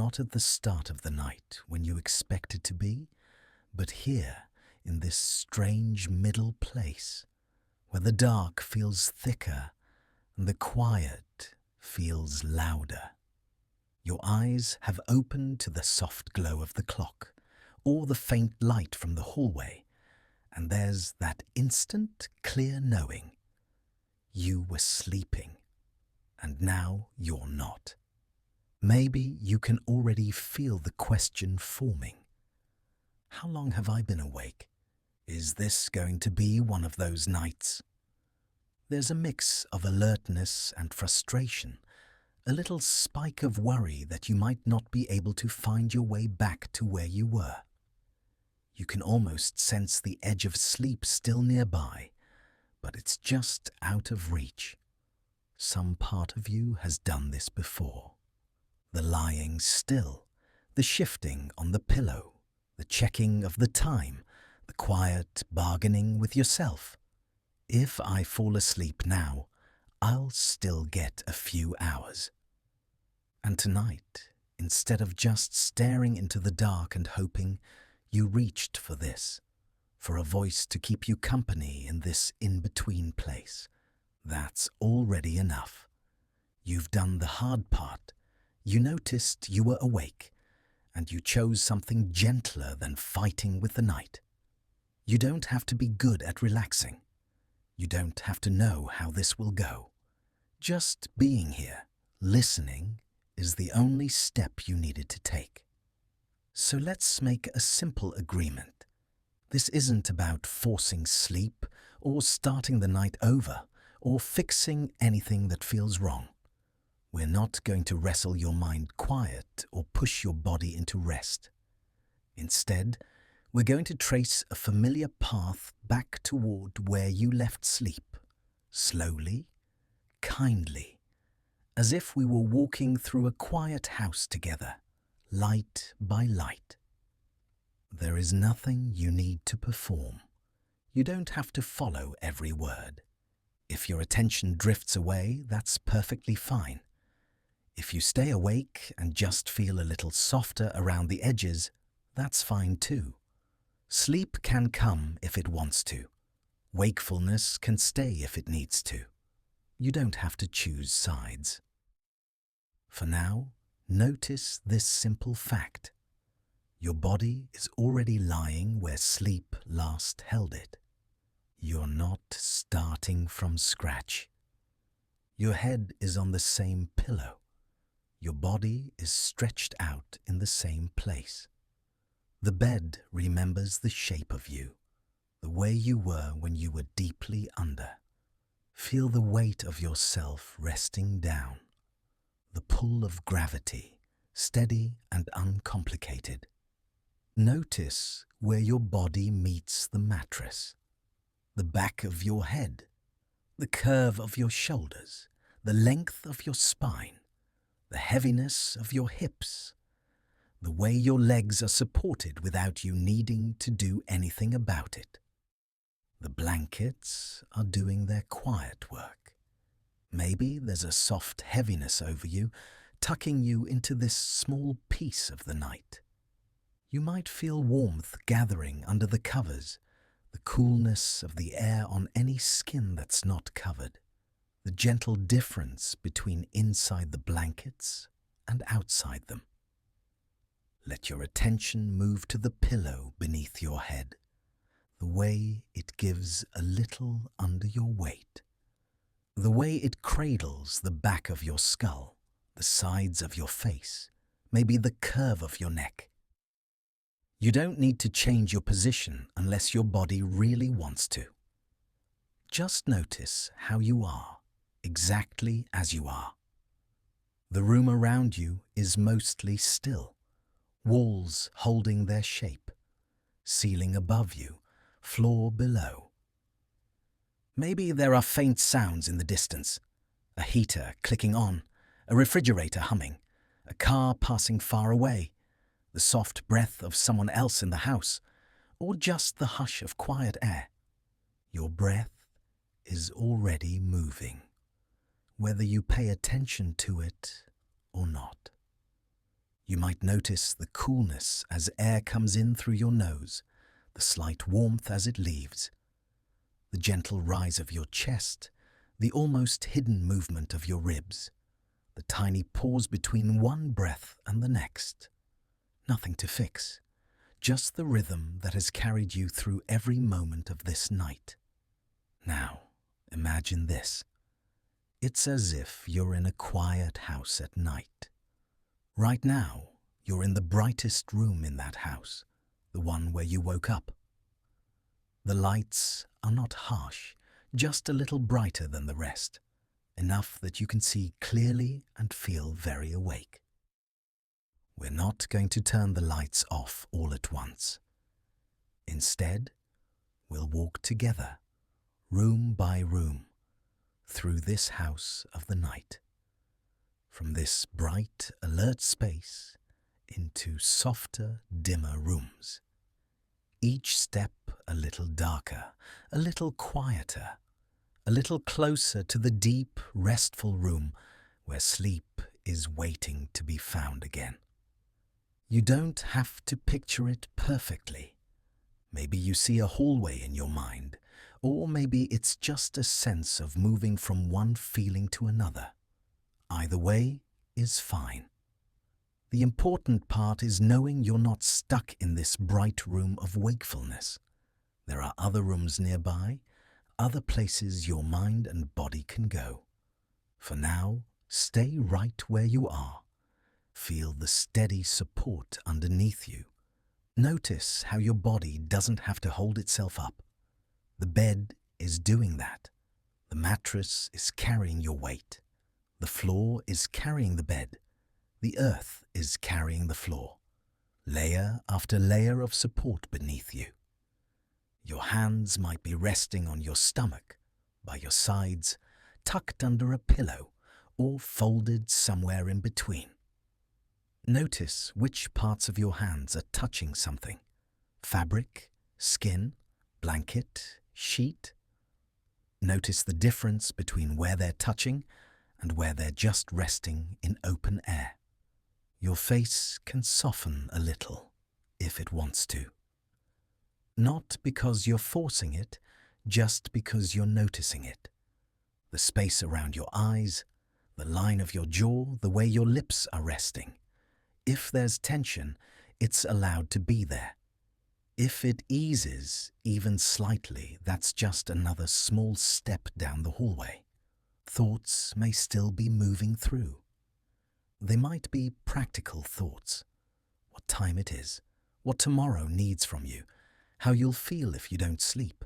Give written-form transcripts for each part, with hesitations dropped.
not at the start of the night when you expect it to be, but here in this strange middle place where the dark feels thicker and the quiet feels louder. Your eyes have opened to the soft glow of the clock or the faint light from the hallway, and there's that instant clear knowing. You were sleeping, and now you're not. Maybe you can already feel the question forming. How long have I been awake? Is this going to be one of those nights? There's a mix of alertness and frustration, a little spike of worry that you might not be able to find your way back to where you were. You can almost sense the edge of sleep still nearby, but it's just out of reach. Some part of you has done this before. The lying still, the shifting on the pillow, the checking of the time, the quiet bargaining with yourself. If I fall asleep now, I'll still get a few hours. And tonight, instead of just staring into the dark and hoping, you reached for this, for a voice to keep you company in this in-between place. That's already enough. You've done the hard part. You noticed you were awake, and you chose something gentler than fighting with the night. You don't have to be good at relaxing. You don't have to know how this will go. Just being here, listening, is the only step you needed to take. So let's make a simple agreement. This isn't about forcing sleep or starting the night over or fixing anything that feels wrong. We're not going to wrestle your mind quiet or push your body into rest. Instead, we're going to trace a familiar path back toward where you left sleep, slowly, kindly, as if we were walking through a quiet house together, light by light. There is nothing you need to perform. You don't have to follow every word. If your attention drifts away, that's perfectly fine. If you stay awake and just feel a little softer around the edges, that's fine too. Sleep can come if it wants to. Wakefulness can stay if it needs to. You don't have to choose sides. For now, notice this simple fact. Your body is already lying where sleep last held it. You're not starting from scratch. Your head is on the same pillow. Your body is stretched out in the same place. The bed remembers the shape of you, the way you were when you were deeply under. Feel the weight of yourself resting down, the pull of gravity, steady and uncomplicated. Notice where your body meets the mattress, the back of your head, the curve of your shoulders, the length of your spine, the heaviness of your hips, the way your legs are supported without you needing to do anything about it. The blankets are doing their quiet work. Maybe there's a soft heaviness over you, tucking you into this small piece of the night. You might feel warmth gathering under the covers, the coolness of the air on any skin that's not covered, the gentle difference between inside the blankets and outside them. Let your attention move to the pillow beneath your head, the way it gives a little under your weight, the way it cradles the back of your skull, the sides of your face, maybe the curve of your neck. You don't need to change your position unless your body really wants to. Just notice how you are, exactly as you are. The room around you is mostly still, walls holding their shape, ceiling above you, floor below. Maybe there are faint sounds in the distance, a heater clicking on, a refrigerator humming, a car passing far away, the soft breath of someone else in the house, or just the hush of quiet air. Your breath is already moving, whether you pay attention to it or not. You might notice the coolness as air comes in through your nose, the slight warmth as it leaves, the gentle rise of your chest, the almost hidden movement of your ribs, the tiny pause between one breath and the next. Nothing to fix, just the rhythm that has carried you through every moment of this night. Now, imagine this. It's as if you're in a quiet house at night. Right now, you're in the brightest room in that house, the one where you woke up. The lights are not harsh, just a little brighter than the rest, enough that you can see clearly and feel very awake. We're not going to turn the lights off all at once. Instead, we'll walk together, room by room, through this house of the night. From this bright, alert space into softer, dimmer rooms. Each step a little darker, a little quieter, a little closer to the deep, restful room where sleep is waiting to be found again. You don't have to picture it perfectly. Maybe you see a hallway in your mind, or maybe it's just a sense of moving from one feeling to another. Either way is fine. The important part is knowing you're not stuck in this bright room of wakefulness. There are other rooms nearby, other places your mind and body can go. For now, stay right where you are. Feel the steady support underneath you. Notice how your body doesn't have to hold itself up. The bed is doing that. The mattress is carrying your weight. The floor is carrying the bed. The earth is carrying the floor. Layer after layer of support beneath you. Your hands might be resting on your stomach, by your sides, tucked under a pillow, or folded somewhere in between. Notice which parts of your hands are touching something. Fabric, skin, blanket, sheet. Notice the difference between where they're touching and where they're just resting in open air. Your face can soften a little, if it wants to. Not because you're forcing it, just because you're noticing it. The space around your eyes, the line of your jaw, the way your lips are resting. If there's tension, it's allowed to be there. If it eases, even slightly, that's just another small step down the hallway. Thoughts may still be moving through. They might be practical thoughts. What time it is, what tomorrow needs from you, how you'll feel if you don't sleep.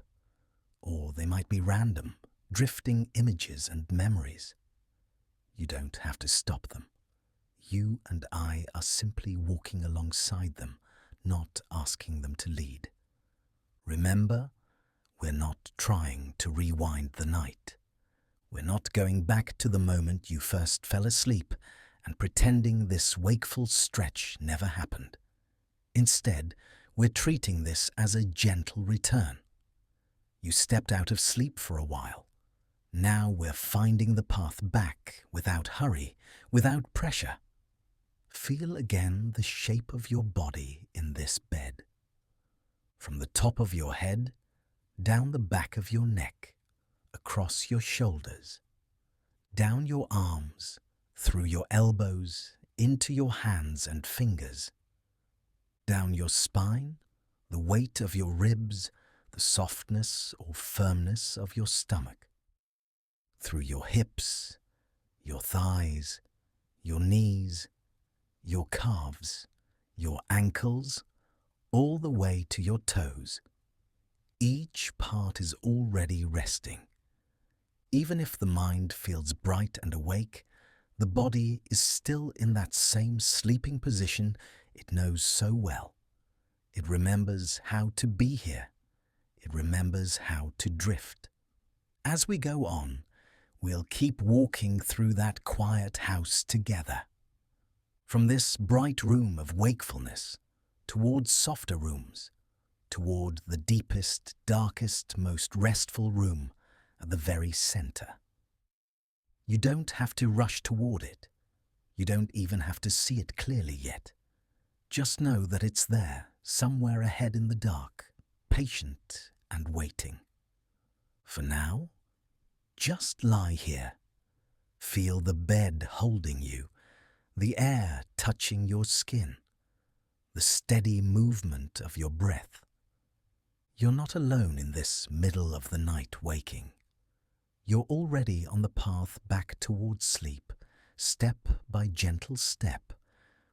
Or they might be random, drifting images and memories. You don't have to stop them. You and I are simply walking alongside them, not asking them to lead. Remember, we're not trying to rewind the night. We're not going back to the moment you first fell asleep and pretending this wakeful stretch never happened. Instead, we're treating this as a gentle return. You stepped out of sleep for a while. Now we're finding the path back without hurry, without pressure. Feel again the shape of your body in this bed. From the top of your head, down the back of your neck, across your shoulders, down your arms, through your elbows, into your hands and fingers, down your spine, the weight of your ribs, the softness or firmness of your stomach, through your hips, your thighs, your knees, your calves, your ankles, all the way to your toes. Each part is already resting. Even if the mind feels bright and awake, the body is still in that same sleeping position it knows so well. It remembers how to be here. It remembers how to drift. As we go on, we'll keep walking through that quiet house together. From this bright room of wakefulness, towards softer rooms, toward the deepest, darkest, most restful room at the very center. You don't have to rush toward it. You don't even have to see it clearly yet. Just know that it's there, somewhere ahead in the dark, patient and waiting. For now, just lie here. Feel the bed holding you, the air touching your skin, the steady movement of your breath. You're not alone in this middle of the night waking. You're already on the path back towards sleep, step by gentle step,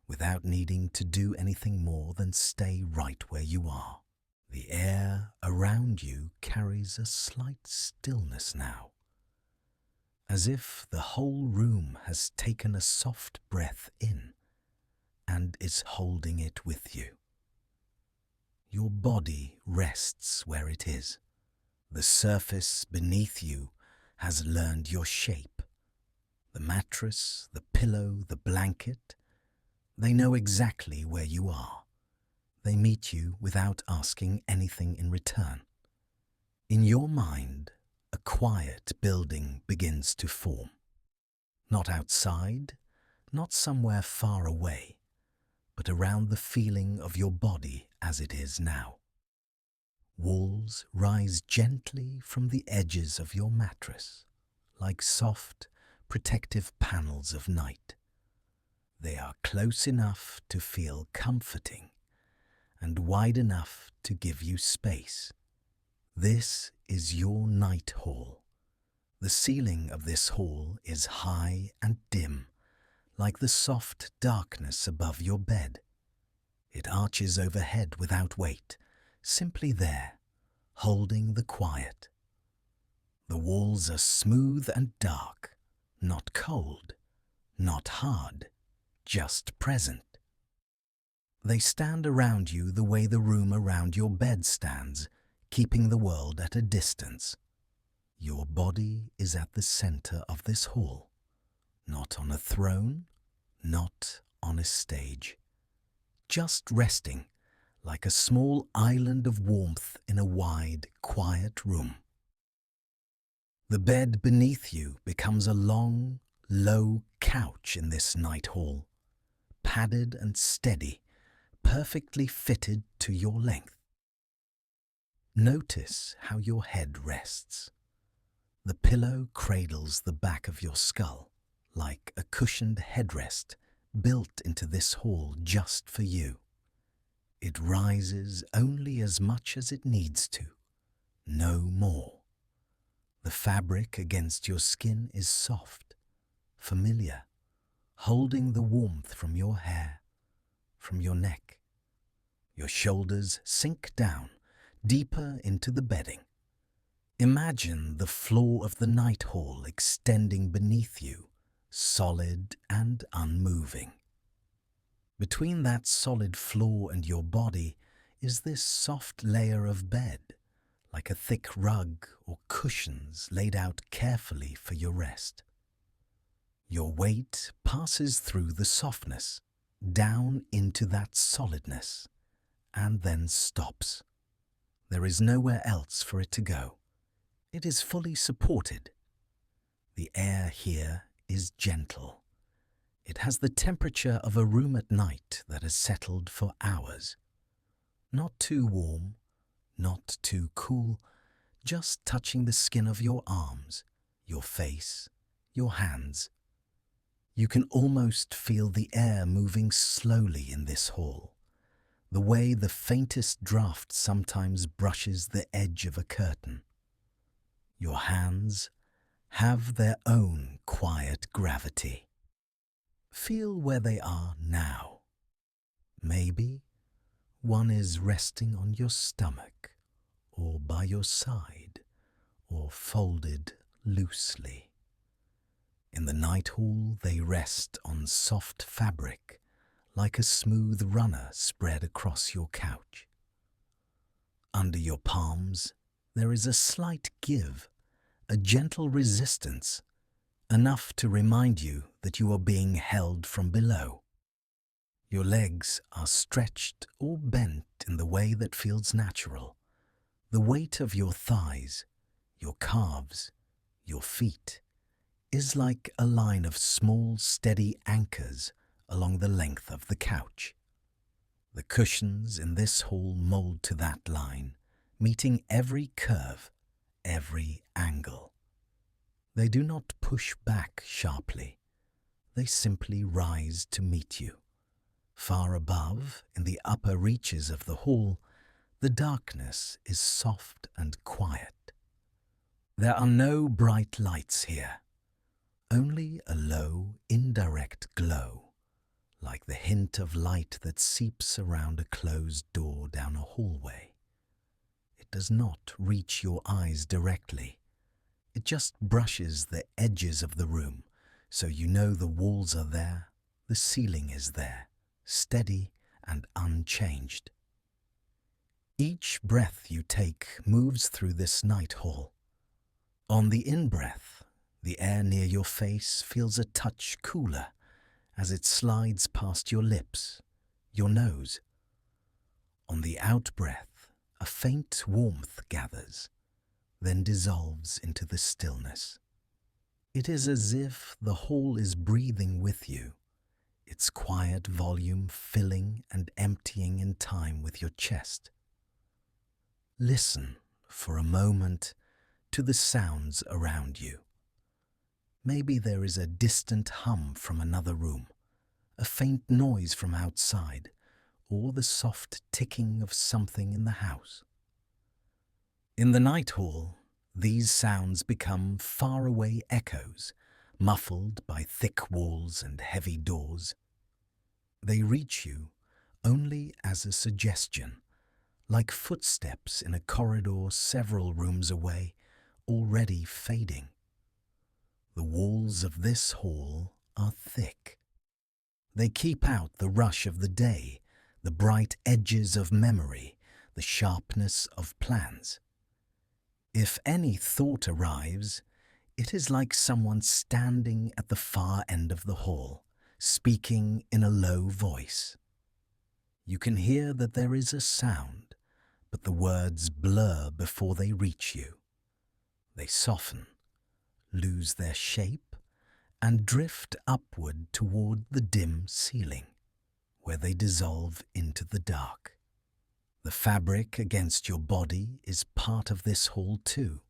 without needing to do anything more than stay right where you are. The air around you carries a slight stillness now, as if the whole room has taken a soft breath in and is holding it with you. Your body rests where it is. The surface beneath you has learned your shape. The mattress, the pillow, the blanket, they know exactly where you are. They meet you without asking anything in return. In your mind, a quiet building begins to form. Not outside, not somewhere far away, but around the feeling of your body as it is now. Walls rise gently from the edges of your mattress, like soft, protective panels of night. They are close enough to feel comforting and wide enough to give you space. This is your night hall. The ceiling of this hall is high and dim, like the soft darkness above your bed. It arches overhead without weight, simply there, holding the quiet. The walls are smooth and dark, not cold, not hard, just present. They stand around you the way the room around your bed stands, keeping the world at a distance. Your body is at the center of this hall, not on a throne, not on a stage, just resting like a small island of warmth in a wide, quiet room. The bed beneath you becomes a long, low couch in this night hall, padded and steady, perfectly fitted to your length. Notice how your head rests. The pillow cradles the back of your skull, like a cushioned headrest built into this hall just for you. It rises only as much as it needs to, no more. The fabric against your skin is soft, familiar, holding the warmth from your hair, from your neck. Your shoulders sink down, deeper into the bedding. Imagine the floor of the night hall extending beneath you, solid and unmoving. Between that solid floor and your body is this soft layer of bed, like a thick rug or cushions laid out carefully for your rest. Your weight passes through the softness, down into that solidness, and then stops. There is nowhere else for it to go. It is fully supported. The air here is gentle. It has the temperature of a room at night that has settled for hours. Not too warm, not too cool, just touching the skin of your arms, your face, your hands. You can almost feel the air moving slowly in this hall, the way the faintest draft sometimes brushes the edge of a curtain. Your hands have their own quiet gravity. Feel where they are now. Maybe one is resting on your stomach, or by your side, or folded loosely. In the night hall, they rest on soft fabric, like a smooth runner spread across your couch. Under your palms, there is a slight give, a gentle resistance, enough to remind you that you are being held from below. Your legs are stretched or bent in the way that feels natural. The weight of your thighs, your calves, your feet is like a line of small, steady anchors along the length of the couch. The cushions in this hall mold to that line, meeting every curve, every angle. They do not push back sharply. They simply rise to meet you. Far above, in the upper reaches of the hall, the darkness is soft and quiet. There are no bright lights here, only a low, indirect glow, like the hint of light that seeps around a closed door down a hallway. It does not reach your eyes directly. It just brushes the edges of the room, so you know the walls are there, the ceiling is there, steady and unchanged. Each breath you take moves through this night hall. On the in-breath, the air near your face feels a touch cooler as it slides past your lips, your nose. On the out-breath, a faint warmth gathers, then dissolves into the stillness. It is as if the hall is breathing with you, its quiet volume filling and emptying in time with your chest. Listen for a moment to the sounds around you. Maybe there is a distant hum from another room, a faint noise from outside, or the soft ticking of something in the house. In the night hall, these sounds become faraway echoes, muffled by thick walls and heavy doors. They reach you only as a suggestion, like footsteps in a corridor several rooms away, already fading. The walls of this hall are thick. They keep out the rush of the day, the bright edges of memory, the sharpness of plans. If any thought arrives, it is like someone standing at the far end of the hall, speaking in a low voice. You can hear that there is a sound, but the words blur before they reach you. They soften, lose their shape, and drift upward toward the dim ceiling, where they dissolve into the dark. The fabric against your body is part of this hall too.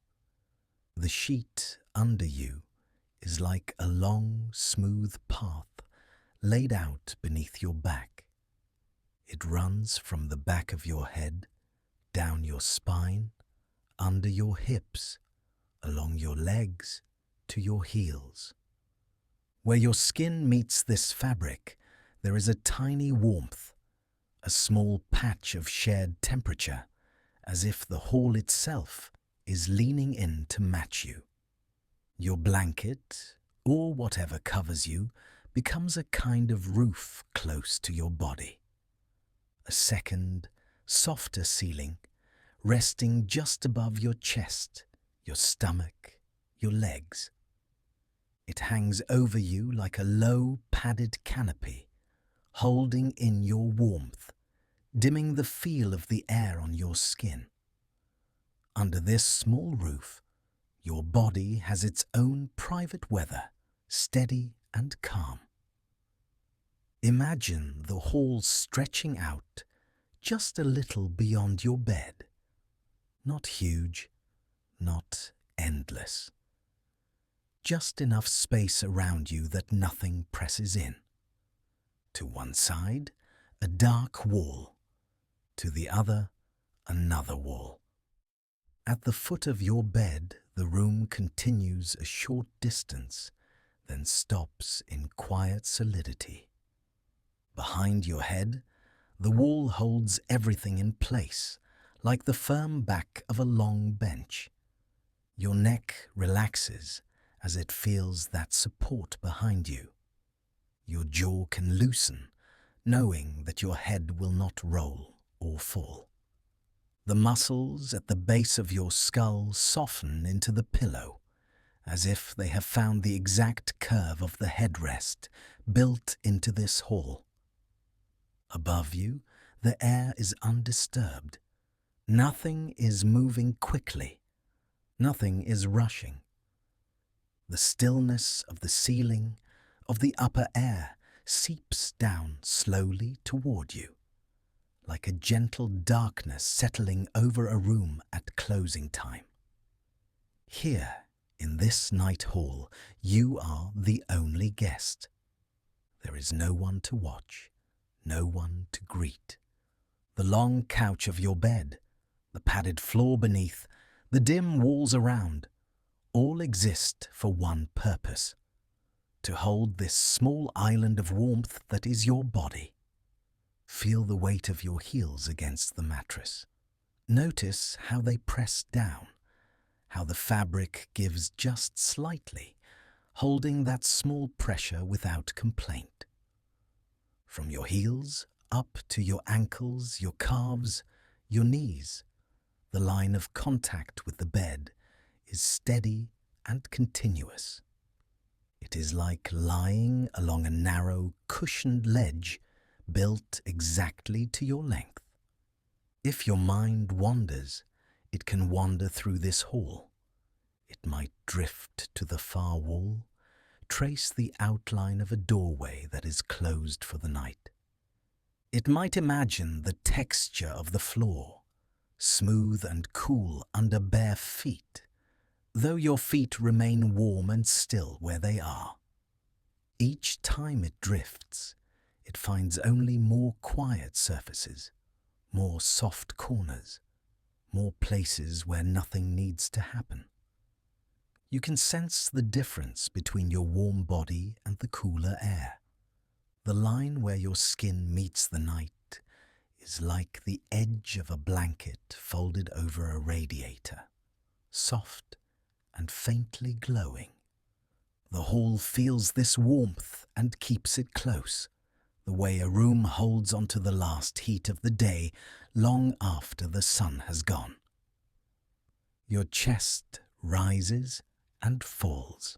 The sheet under you is like a long, smooth path laid out beneath your back. It runs from the back of your head, down your spine, under your hips, along your legs, to your heels. Where your skin meets this fabric, there is a tiny warmth, a small patch of shared temperature, as if the hall itself is leaning in to match you. Your blanket, or whatever covers you, becomes a kind of roof close to your body. A second, softer ceiling, resting just above your chest, your stomach, your legs. It hangs over you like a low, padded canopy, holding in your warmth, dimming the feel of the air on your skin. Under this small roof, your body has its own private weather, steady and calm. Imagine the hall stretching out just a little beyond your bed. Not huge, not endless. Just enough space around you that nothing presses in. To one side, a dark wall. To the other, another wall. At the foot of your bed, the room continues a short distance, then stops in quiet solidity. Behind your head, the wall holds everything in place, like the firm back of a long bench. Your neck relaxes as it feels that support behind you. Your jaw can loosen, knowing that your head will not roll or fall. The muscles at the base of your skull soften into the pillow, as if they have found the exact curve of the headrest built into this hall. Above you, the air is undisturbed. Nothing is moving quickly. Nothing is rushing. The stillness of the ceiling, of the upper air, seeps down slowly toward you, like a gentle darkness settling over a room at closing time. Here, in this night hall, you are the only guest. There is no one to watch, no one to greet. The long couch of your bed, the padded floor beneath, the dim walls around, all exist for one purpose: to hold this small island of warmth that is your body. Feel the weight of your heels against the mattress. Notice how they press down, how the fabric gives just slightly, holding that small pressure without complaint. From your heels up to your ankles, your calves, your knees, the line of contact with the bed is steady and continuous. It is like lying along a narrow, cushioned ledge built exactly to your length. If your mind wanders, it can wander through this hall. It might drift to the far wall, trace the outline of a doorway that is closed for the night. It might imagine the texture of the floor, smooth and cool under bare feet, though your feet remain warm and still where they are. Each time it drifts, it finds only more quiet surfaces, more soft corners, more places where nothing needs to happen. You can sense the difference between your warm body and the cooler air. The line where your skin meets the night is like the edge of a blanket folded over a radiator, soft and faintly glowing. The hall feels this warmth and keeps it close, the way a room holds onto the last heat of the day long after the sun has gone. Your chest rises and falls.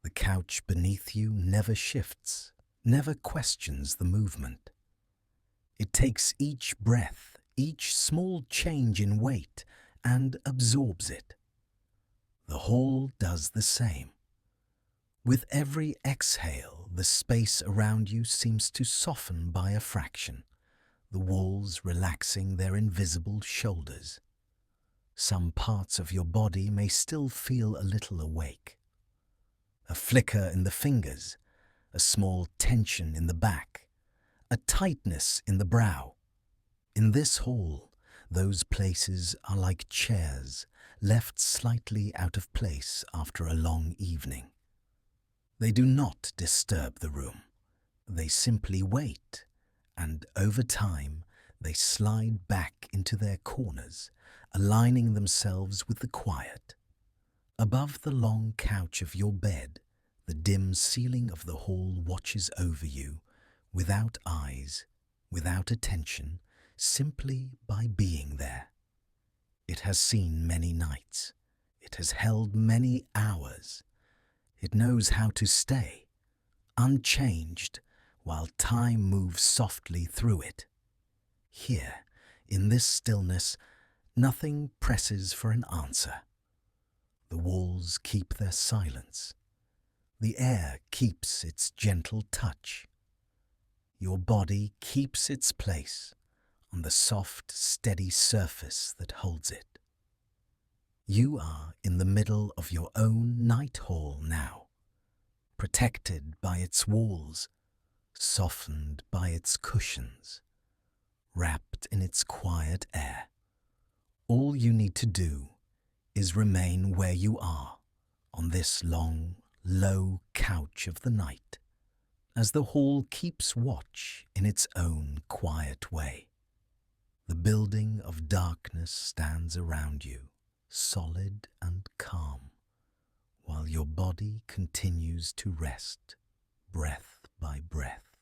The couch beneath you never shifts, never questions the movement. It takes each breath, each small change in weight, and absorbs it. The hall does the same. With every exhale, the space around you seems to soften by a fraction, the walls relaxing their invisible shoulders. Some parts of your body may still feel a little awake. A flicker in the fingers, a small tension in the back, a tightness in the brow. In this hall, those places are like chairs left slightly out of place after a long evening. They do not disturb the room. They simply wait, and over time they slide back into their corners, aligning themselves with the quiet. Above the long couch of your bed, the dim ceiling of the hall watches over you, without eyes, without attention, simply by being there. It has seen many nights. It has held many hours. It knows how to stay, unchanged, while time moves softly through it. Here, in this stillness, nothing presses for an answer. The walls keep their silence. The air keeps its gentle touch. Your body keeps its place on the soft, steady surface that holds it. You are in the middle of your own night hall now, protected by its walls, softened by its cushions, wrapped in its quiet air. All you need to do is remain where you are, on this long, low couch of the night, as the hall keeps watch in its own quiet way. The building of darkness stands around you, solid and calm, while your body continues to rest, breath by breath.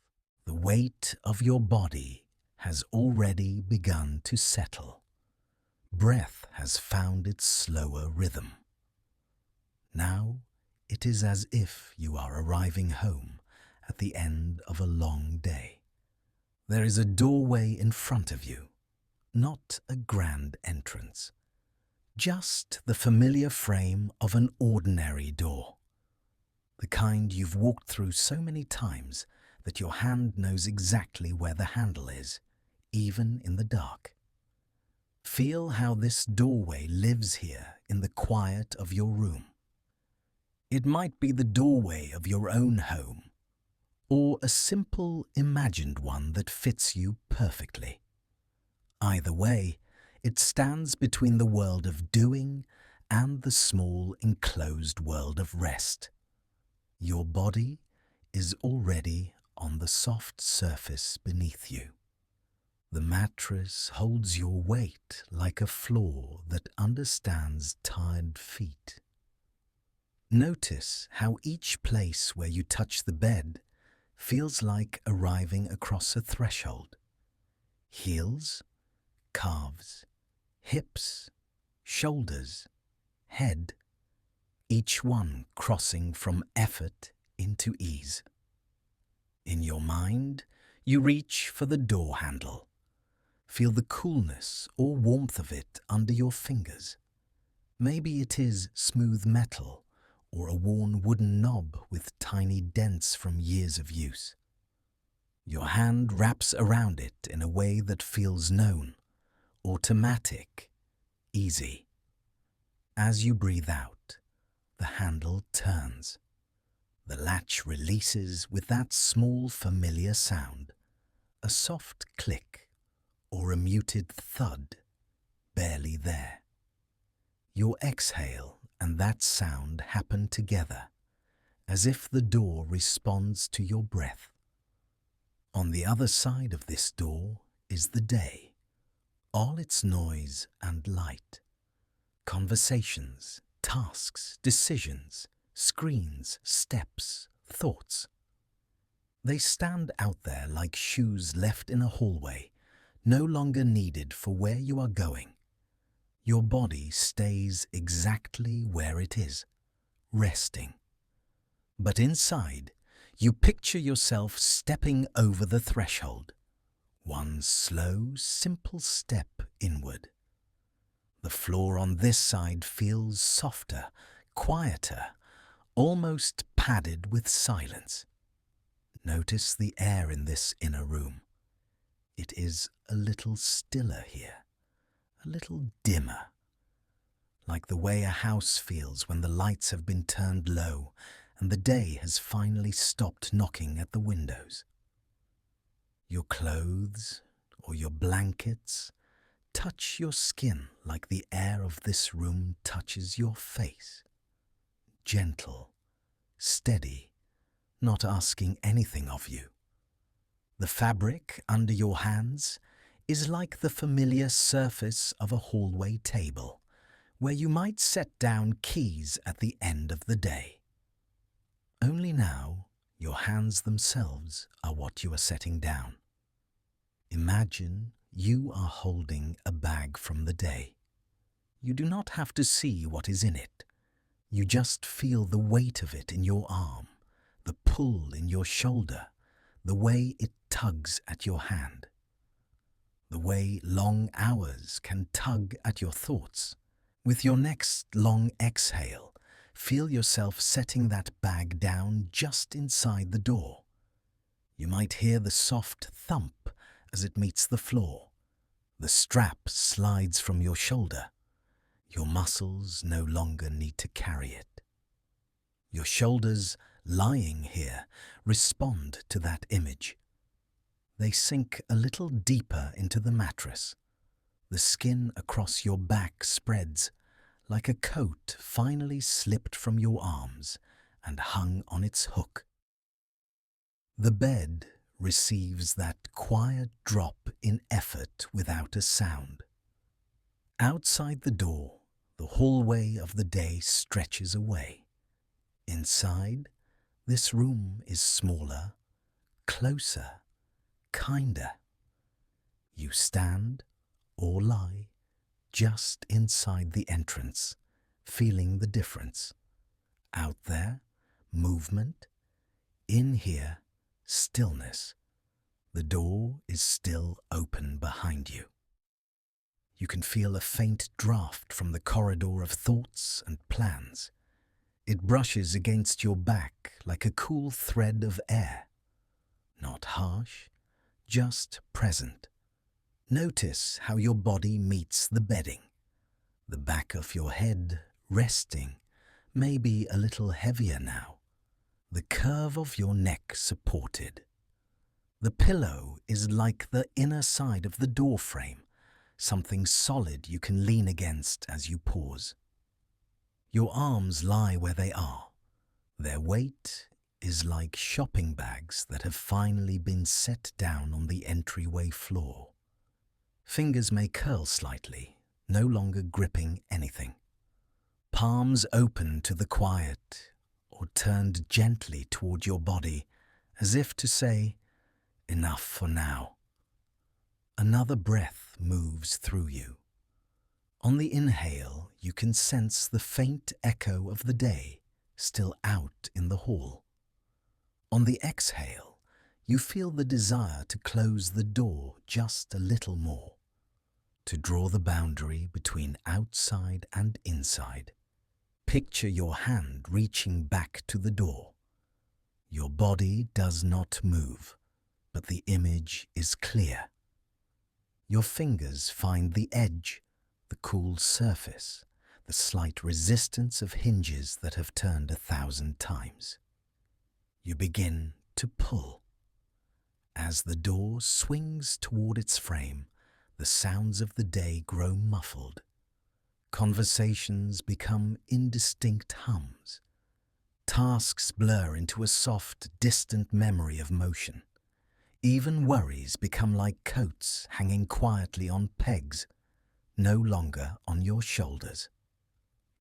The weight of your body has already begun to settle. Breath has found its slower rhythm. Now it is as if you are arriving home at the end of a long day. There is a doorway in front of you, not a grand entrance, just the familiar frame of an ordinary door. the kind you've walked through so many times that your hand knows exactly where the handle is, even in the dark. Feel how this doorway lives here in the quiet of your room. It might be the doorway of your own home, or a simple, imagined one that fits you perfectly. Either way, it stands between the world of doing and the small, enclosed world of rest. Your body is already on the soft surface beneath you. The mattress holds your weight like a floor that understands tired feet. Notice how each place where you touch the bed feels like arriving across a threshold. Heels, calves, hips, shoulders, head, each one crossing from effort into ease. In your mind, you reach for the door handle. Feel the coolness or warmth of it under your fingers. Maybe it is smooth metal or a worn wooden knob with tiny dents from years of use. Your hand wraps around it in a way that feels known, automatic, easy. As you breathe out, the handle turns. The latch releases with that small familiar sound, a soft click or a muted thud, barely there. Your exhale and that sound happen together, as if the door responds to your breath. On the other side of this door is the day, all its noise and light. Conversations, tasks, decisions, screens, steps, thoughts. They stand out there like shoes left in a hallway, no longer needed for where you are going. Your body stays exactly where it is, resting. But inside, you picture yourself stepping over the threshold, one slow, simple step inward. The floor on this side feels softer, quieter, almost padded with silence. Notice the air in this inner room. It is a little stiller here, a little dimmer, like the way a house feels when the lights have been turned low and the day has finally stopped knocking at the windows. Your clothes or your blankets touch your skin like the air of this room touches your face. Gentle, steady, not asking anything of you. The fabric under your hands is like the familiar surface of a hallway table, where you might set down keys at the end of the day. Only now, your hands themselves are what you are setting down. Imagine you are holding a bag from the day. You do not have to see what is in it. You just feel the weight of it in your arm, the pull in your shoulder, the way it tugs at your hand, the way long hours can tug at your thoughts. With your next long exhale, feel yourself setting that bag down just inside the door. You might hear the soft thump as it meets the floor. The strap slides from your shoulder. Your muscles no longer need to carry it. Your shoulders lying here respond to that image. They sink a little deeper into the mattress. The skin across your back spreads, like a coat finally slipped from your arms and hung on its hook. The bed receives that quiet drop in effort without a sound. Outside the door, the hallway of the day stretches away. Inside, this room is smaller, closer, kinder. You stand or lie just inside the entrance, feeling the difference. Out there, movement. In here, stillness. The door is still open behind you. You can feel a faint draft from the corridor of thoughts and plans. It brushes against your back like a cool thread of air. Not harsh, just present. Notice how your body meets the bedding. The back of your head resting, maybe a little heavier now. The curve of your neck supported. The pillow is like the inner side of the door frame, something solid you can lean against as you pause. Your arms lie where they are. Their weight is like shopping bags that have finally been set down on the entryway floor. Fingers may curl slightly, no longer gripping anything. Palms open to the quiet or turned gently toward your body, as if to say, enough for now. Another breath moves through you. On the inhale, you can sense the faint echo of the day still out in the hall. On the exhale, you feel the desire to close the door just a little more, to draw the boundary between outside and inside. Picture your hand reaching back to the door. Your body does not move, but the image is clear. Your fingers find the edge, the cool surface, the slight resistance of hinges that have turned 1,000 times. You begin to pull. As the door swings toward its frame, the sounds of the day grow muffled. Conversations become indistinct hums. Tasks blur into a soft, distant memory of motion. Even worries become like coats hanging quietly on pegs, no longer on your shoulders.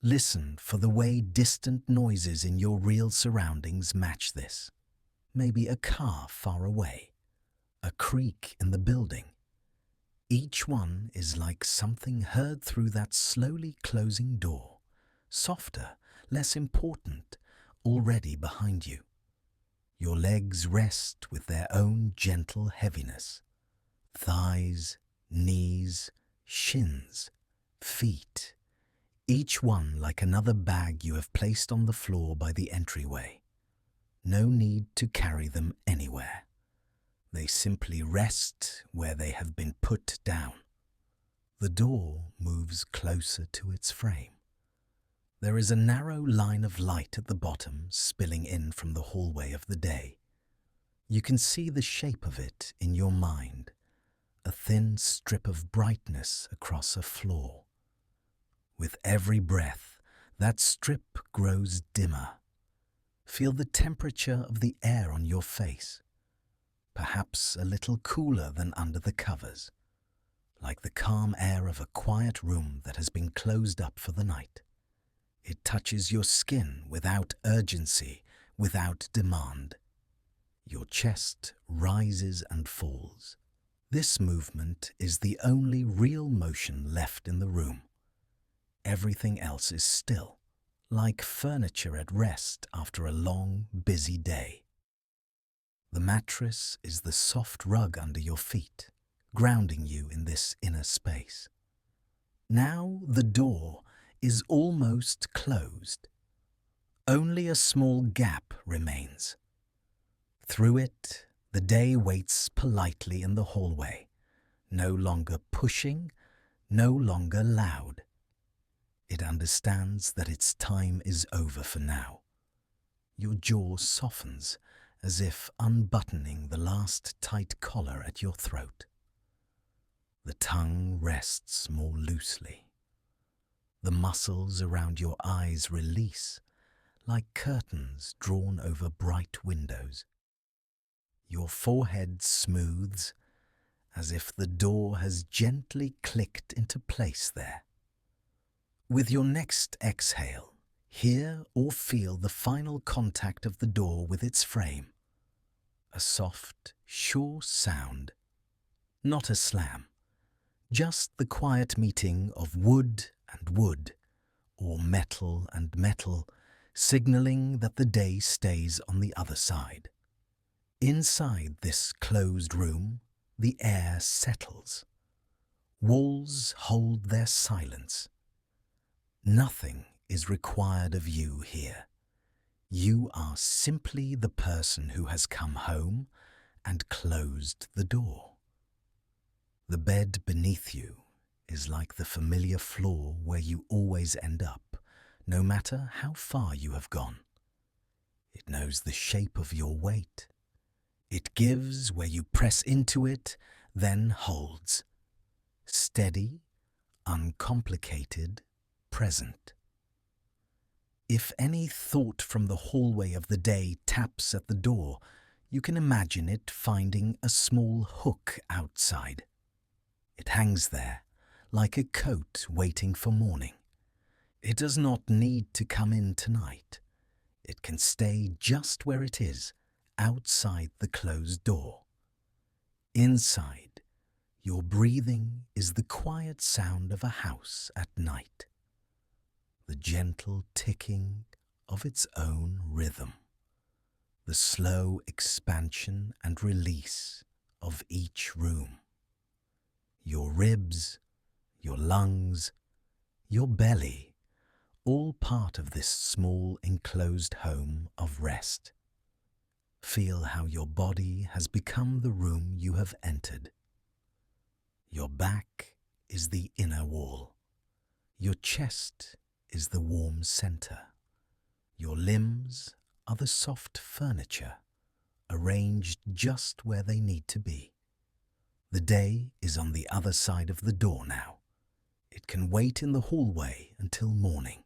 Listen for the way distant noises in your real surroundings match this. Maybe a car far away, a creak in the building. Each one is like something heard through that slowly closing door, softer, less important, already behind you. Your legs rest with their own gentle heaviness. Thighs, knees, shins, feet, each one like another bag you have placed on the floor by the entryway. No need to carry them anywhere. They simply rest where they have been put down. The door moves closer to its frame. There is a narrow line of light at the bottom spilling in from the hallway of the day. You can see the shape of it in your mind, a thin strip of brightness across a floor. With every breath, that strip grows dimmer. Feel the temperature of the air on your face, perhaps a little cooler than under the covers, like the calm air of a quiet room that has been closed up for the night. It touches your skin without urgency, without demand. Your chest rises and falls. This movement is the only real motion left in the room. Everything else is still, like furniture at rest after a long, busy day. The mattress is the soft rug under your feet, grounding you in this inner space. Now the door is almost closed. Only a small gap remains. Through it, the day waits politely in the hallway, no longer pushing, no longer loud. It understands that its time is over for now. Your jaw softens, as if unbuttoning the last tight collar at your throat. The tongue rests more loosely. The muscles around your eyes release, like curtains drawn over bright windows. Your forehead smooths, as if the door has gently clicked into place there. With your next exhale, hear or feel the final contact of the door with its frame. A soft, sure sound. Not a slam, just the quiet meeting of wood and wood, or metal and metal, signaling that the day stays on the other side. Inside this closed room, the air settles. Walls hold their silence. Nothing is required of you here. You are simply the person who has come home and closed the door. The bed beneath you is like the familiar floor where you always end up, no matter how far you have gone. It knows the shape of your weight. It gives where you press into it, then holds. Steady, uncomplicated, present. If any thought from the hallway of the day taps at the door, you can imagine it finding a small hook outside. It hangs there, like a coat waiting for morning. It does not need to come in tonight. It can stay just where it is, outside the closed door. Inside, your breathing is the quiet sound of a house at night, the gentle ticking of its own rhythm, the slow expansion and release of each room. Your ribs, your lungs, your belly, all part of this small enclosed home of rest. Feel how your body has become the room you have entered. Your back is the inner wall. Your chest is the warm center. Your limbs are the soft furniture, arranged just where they need to be. The day is on the other side of the door now. It can wait in the hallway until morning.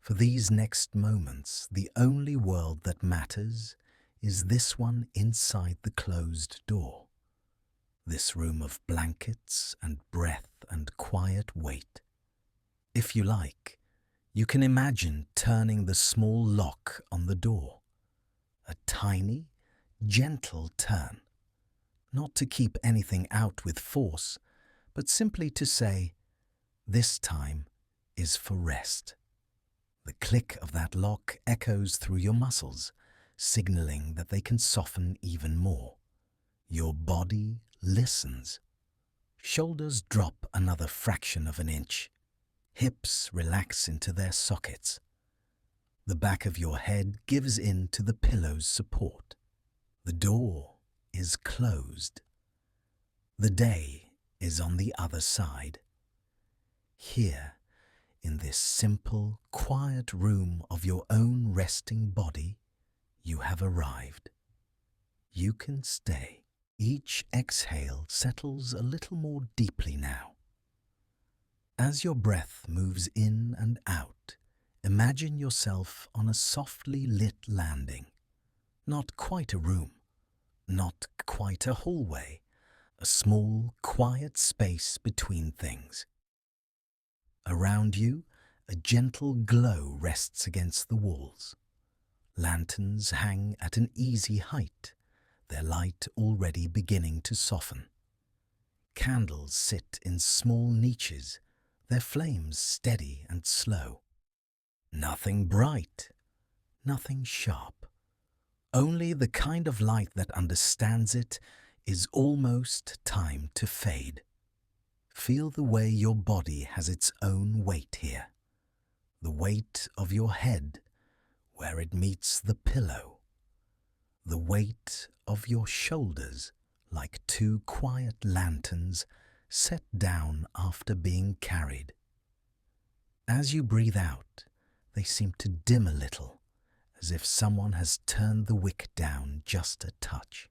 For these next moments, the only world that matters is this one inside the closed door. This room of blankets and breath and quiet weight. If you like, you can imagine turning the small lock on the door. A tiny, gentle turn. Not to keep anything out with force, but simply to say, this time is for rest. The click of that lock echoes through your muscles, signaling that they can soften even more. Your body listens. Shoulders drop another fraction of an inch. Hips relax into their sockets. The back of your head gives in to the pillow's support. The door is closed. The day is on the other side. Here, in this simple, quiet room of your own resting body, you have arrived. You can stay. Each exhale settles a little more deeply now. As your breath moves in and out, imagine yourself on a softly lit landing. Not quite a room, not quite a hallway, a small, quiet space between things. Around you, a gentle glow rests against the walls. Lanterns hang at an easy height, their light already beginning to soften. Candles sit in small niches, their flames steady and slow. Nothing bright, nothing sharp. Only the kind of light that understands it is almost time to fade. Feel the way your body has its own weight here. The weight of your head, where it meets the pillow. The weight of your shoulders, like two quiet lanterns set down after being carried. As you breathe out, they seem to dim a little, as if someone has turned the wick down just a touch.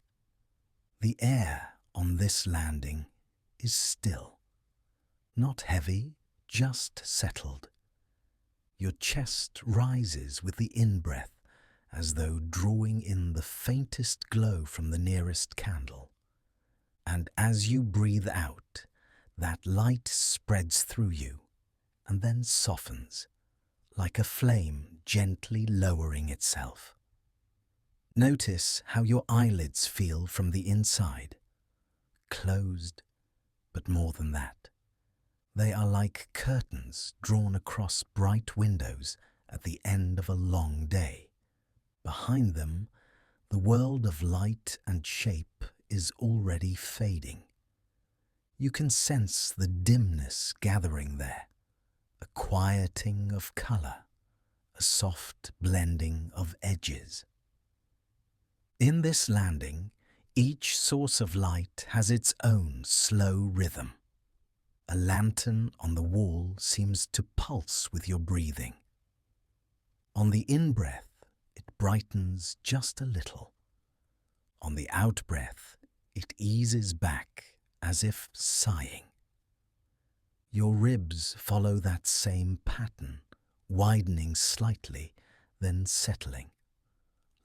The air on this landing is still. Not heavy, just settled. Your chest rises with the in-breath, as though drawing in the faintest glow from the nearest candle. And as you breathe out, that light spreads through you, and then softens, like a flame gently lowering itself. Notice how your eyelids feel from the inside. Closed, but more than that. They are like curtains drawn across bright windows at the end of a long day. Behind them, the world of light and shape is already fading. You can sense the dimness gathering there, a quieting of color, a a soft blending of edges. In this landing, each source of light has its own slow rhythm. A lantern on the wall seems to pulse with your breathing. On the in-breath, it brightens just a little. On the out-breath, it eases back as if sighing. Your ribs follow that same pattern, widening slightly, then settling.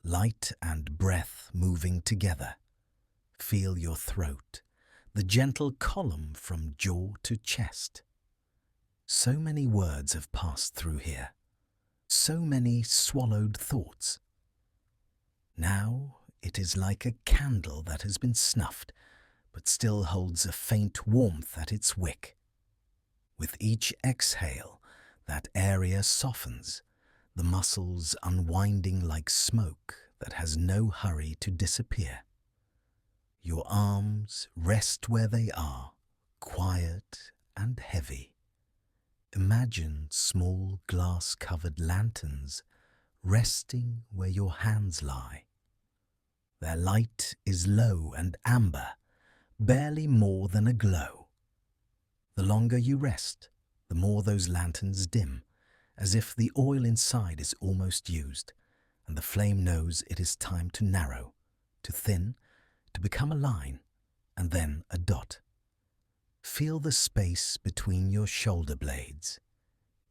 Light and breath moving together. Feel your throat, the gentle column from jaw to chest. So many words have passed through here. So many swallowed thoughts. Now it is like a candle that has been snuffed, but still holds a faint warmth at its wick. With each exhale, that area softens, the muscles unwinding like smoke that has no hurry to disappear. Your arms rest where they are, quiet and heavy. Imagine small glass-covered lanterns resting where your hands lie. Their light is low and amber, barely more than a glow. The longer you rest, the more those lanterns dim, as if the oil inside is almost used, and the flame knows it is time to narrow, to thin, to become a line, and then a dot. Feel the space between your shoulder blades.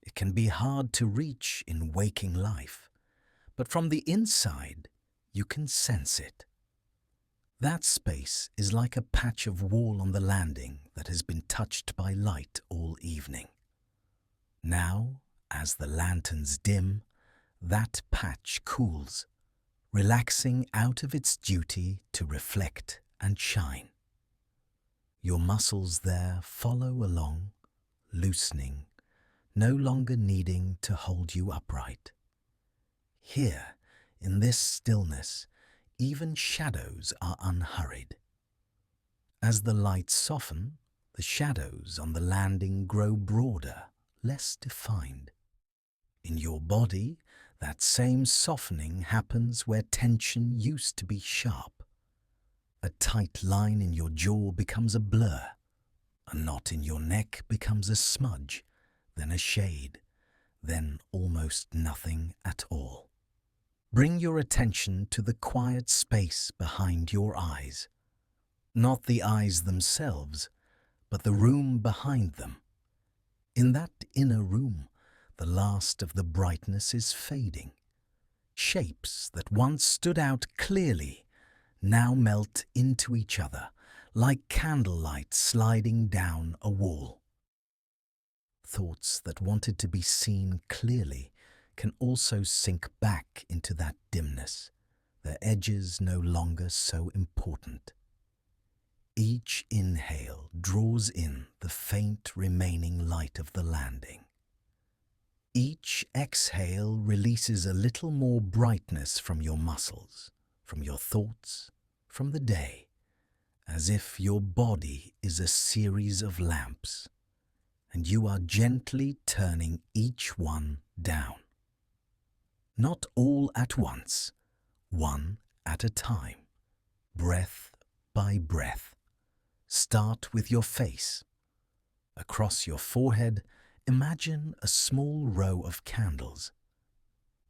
It can be hard to reach in waking life, but from the inside, you can sense it. That space is like a patch of wall on the landing that has been touched by light all evening. Now, as the lanterns dim, that patch cools, relaxing out of its duty to reflect and shine. Your muscles there follow along, loosening, no longer needing to hold you upright. Here, in this stillness, even shadows are unhurried. As the lights soften, the shadows on the landing grow broader, less defined. In your body, that same softening happens where tension used to be sharp. A tight line in your jaw becomes a blur. A knot in your neck becomes a smudge, then a shade, then almost nothing at all. Bring your attention to the quiet space behind your eyes. Not the eyes themselves, but the room behind them. In that inner room, the last of the brightness is fading. Shapes that once stood out clearly now melt into each other, like candlelight sliding down a wall. Thoughts that wanted to be seen clearly can also sink back into that dimness, their edges no longer so important. Each inhale draws in the faint remaining light of the landing. Each exhale releases a little more brightness from your muscles, from your thoughts, from the day, as if your body is a series of lamps, and you are gently turning each one down. Not all at once, one at a time, breath by breath. Start with your face. Across your forehead, imagine a small row of candles.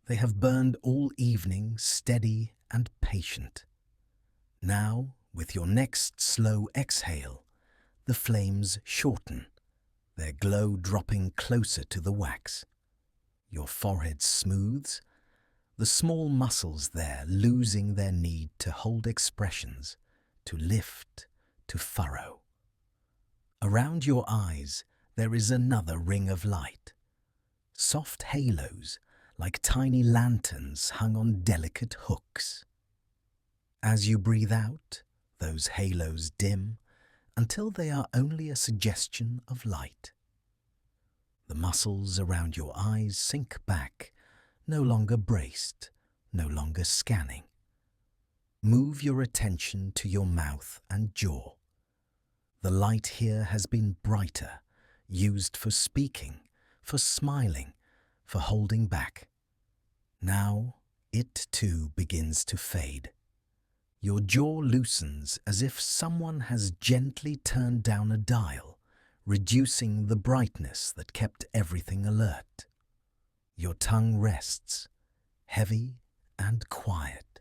They have burned all evening, steady and patient. Now, with your next slow exhale, the flames shorten, their glow dropping closer to the wax. Your forehead smooths, the small muscles there losing their need to hold expressions, to lift, to furrow. Around your eyes there is another ring of light. Soft halos, like tiny lanterns hung on delicate hooks. As you breathe out, those halos dim until they are only a suggestion of light. The muscles around your eyes sink back, no longer braced, no longer scanning. Move your attention to your mouth and jaw. The light here has been brighter, used for speaking, for smiling, for holding back. Now it too begins to fade. Your jaw loosens as if someone has gently turned down a dial, reducing the brightness that kept everything alert. Your tongue rests, heavy and quiet,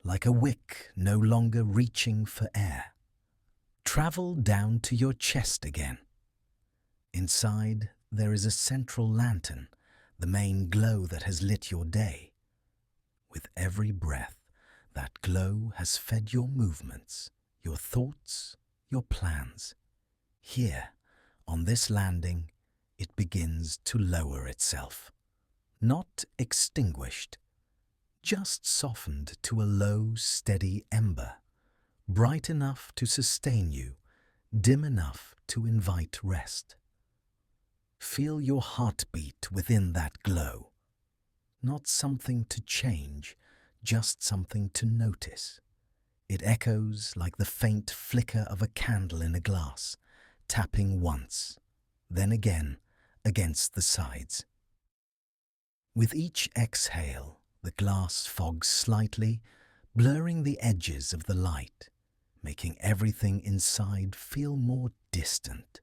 like a wick no longer reaching for air. Travel down to your chest again. Inside, there is a central lantern, the main glow that has lit your day. With every breath, that glow has fed your movements, your thoughts, your plans. Here, on this landing, it begins to lower itself. Not extinguished, just softened to a low, steady ember, bright enough to sustain you, dim enough to invite rest. Feel your heartbeat within that glow. Not something to change, just something to notice. It echoes like the faint flicker of a candle in a glass, tapping once, then again against the sides. With each exhale, the glass fogs slightly, blurring the edges of the light, making everything inside feel more distant,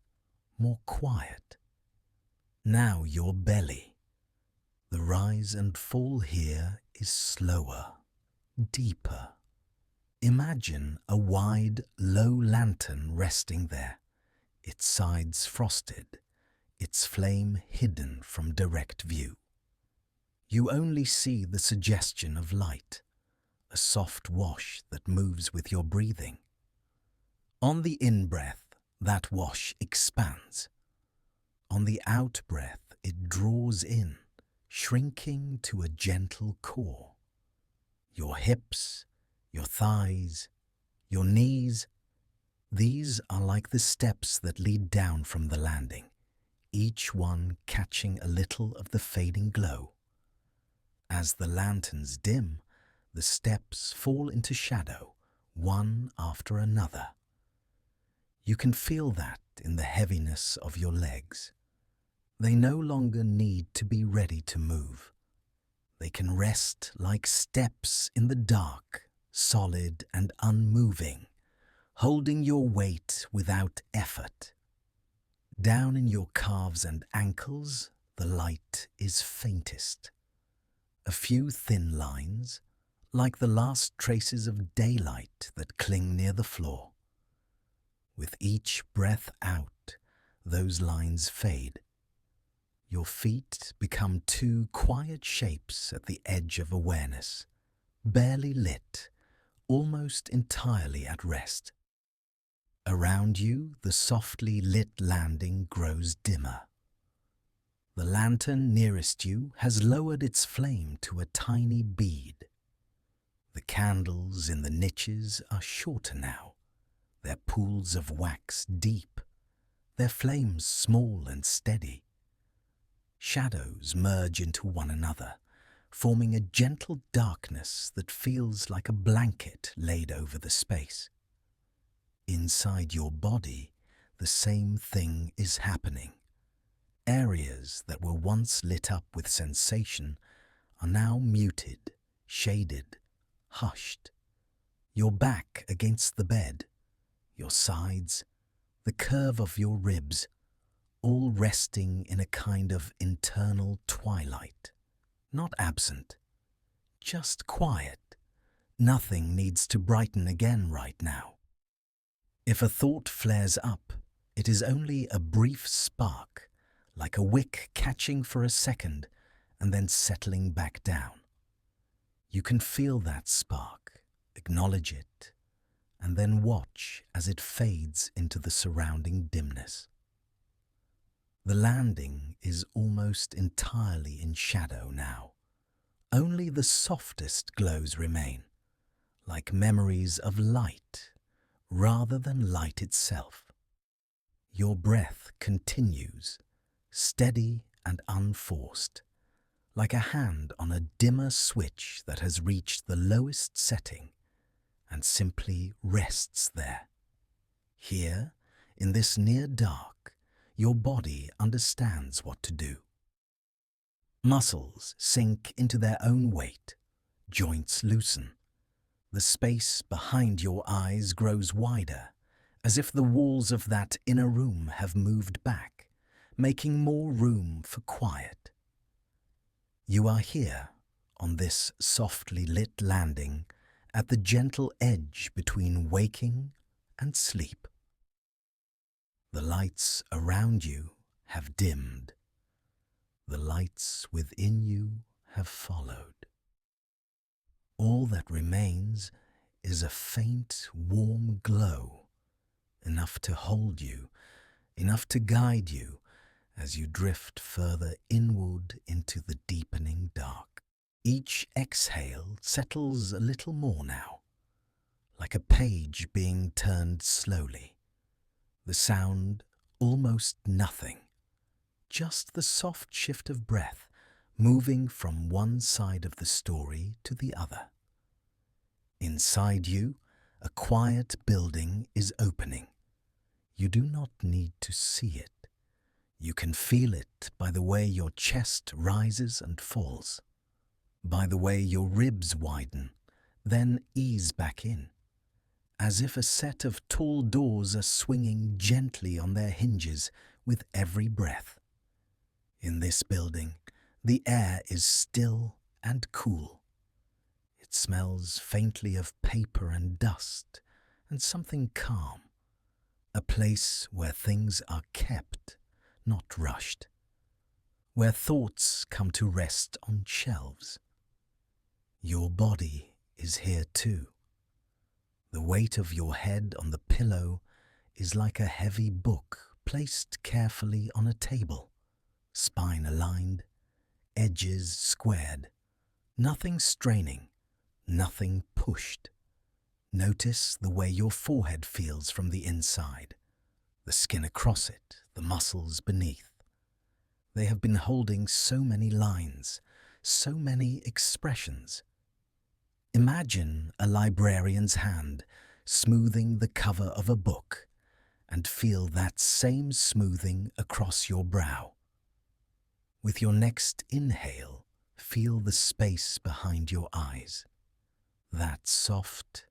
more quiet. Now your belly. The rise and fall here is slower, deeper. Imagine a wide, low lantern resting there, its sides frosted, its flame hidden from direct view. You only see the suggestion of light, a soft wash that moves with your breathing. On the in-breath, that wash expands. On the out-breath, it draws in, shrinking to a gentle core. Your hips, your thighs, your knees, these are like the steps that lead down from the landing, each one catching a little of the fading glow. As the lanterns dim, the steps fall into shadow, one after another. You can feel that in the heaviness of your legs. They no longer need to be ready to move. They can rest like steps in the dark, solid and unmoving, holding your weight without effort. Down in your calves and ankles, the light is faintest. A few thin lines, like the last traces of daylight that cling near the floor. With each breath out, those lines fade. Your feet become two quiet shapes at the edge of awareness, barely lit, almost entirely at rest. Around you, the softly lit landing grows dimmer. The lantern nearest you has lowered its flame to a tiny bead. The candles in the niches are shorter now, their pools of wax deep, their flames small and steady. Shadows merge into one another, forming a gentle darkness that feels like a blanket laid over the space. Inside your body, the same thing is happening. Areas that were once lit up with sensation are now muted, shaded, hushed. Your back against the bed, your sides, the curve of your ribs, all resting in a kind of internal twilight. Not absent, just quiet. Nothing needs to brighten again right now. If a thought flares up, it is only a brief spark, like a wick catching for a second and then settling back down. You can feel that spark, acknowledge it, and then watch as it fades into the surrounding dimness. The landing is almost entirely in shadow now. Only the softest glows remain, like memories of light rather than light itself. Your breath continues, steady and unforced, like a hand on a dimmer switch that has reached the lowest setting and simply rests there. Here, in this near dark, your body understands what to do. Muscles sink into their own weight, joints loosen. The space behind your eyes grows wider, as if the walls of that inner room have moved back, making more room for quiet. You are here, on this softly lit landing, at the gentle edge between waking and sleep. The lights around you have dimmed. The lights within you have followed. All that remains is a faint, warm glow, enough to hold you, enough to guide you as you drift further inward into the deepening dark. Each exhale settles a little more now, like a page being turned slowly. The sound almost nothing, just the soft shift of breath moving from one side of the story to the other. Inside you, a quiet building is opening. You do not need to see it. You can feel it by the way your chest rises and falls, by the way your ribs widen, then ease back in, as if a set of tall doors are swinging gently on their hinges with every breath. In this building, the air is still and cool. It smells faintly of paper and dust and something calm, a place where things are kept, not rushed, where thoughts come to rest on shelves. Your body is here too. The weight of your head on the pillow is like a heavy book placed carefully on a table, spine aligned, edges squared, nothing straining, nothing pushed. Notice the way your forehead feels from the inside, the skin across it, the muscles beneath. They have been holding so many lines, so many expressions. Imagine a librarian's hand smoothing the cover of a book, and feel that same smoothing across your brow. With your next inhale, feel the space behind your eyes, that soft,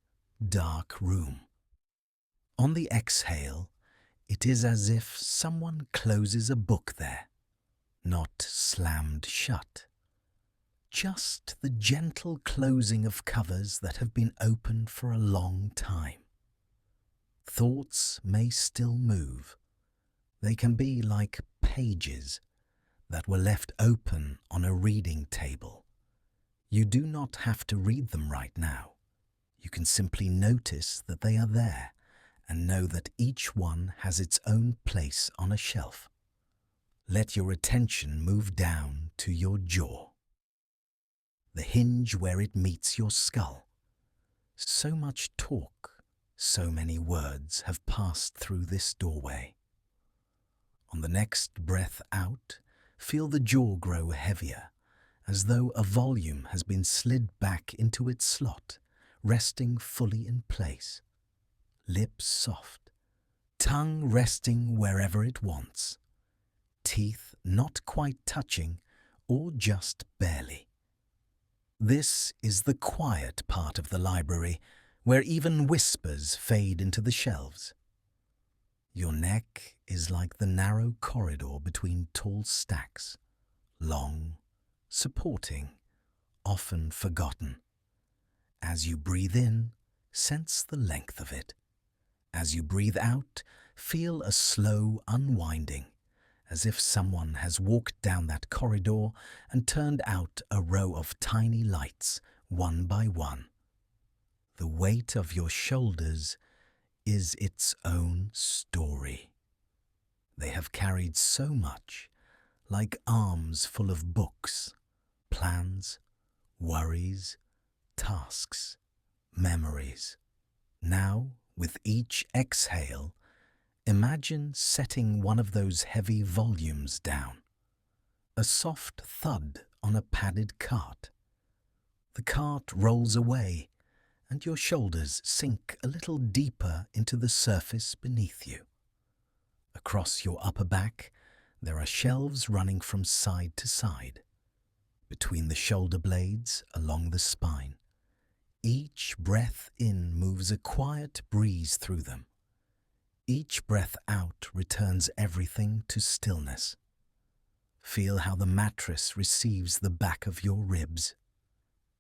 dark room. On the exhale, it is as if someone closes a book there, not slammed shut. Just the gentle closing of covers that have been open for a long time. Thoughts may still move. They can be like pages that were left open on a reading table. You do not have to read them right now. You can simply notice that they are there and know that each one has its own place on a shelf. Let your attention move down to your jaw, the hinge where it meets your skull. So much talk, so many words have passed through this doorway. On the next breath out, feel the jaw grow heavier, as though a volume has been slid back into its slot, resting fully in place. Lips soft, tongue resting wherever it wants, teeth not quite touching or just barely. This is the quiet part of the library, where even whispers fade into the shelves. Your neck is like the narrow corridor between tall stacks, long, supporting, often forgotten. As you breathe in, sense the length of it. As you breathe out, feel a slow unwinding, as if someone has walked down that corridor and turned out a row of tiny lights, one by one. The weight of your shoulders is its own story. They have carried so much, like arms full of books, plans, worries, tasks, memories. Now, with each exhale, imagine setting one of those heavy volumes down. A soft thud on a padded cart. The cart rolls away, and your shoulders sink a little deeper into the surface beneath you. Across your upper back, there are shelves running from side to side, between the shoulder blades along the spine. Each breath in moves a quiet breeze through them. Each breath out returns everything to stillness. Feel how the mattress receives the back of your ribs.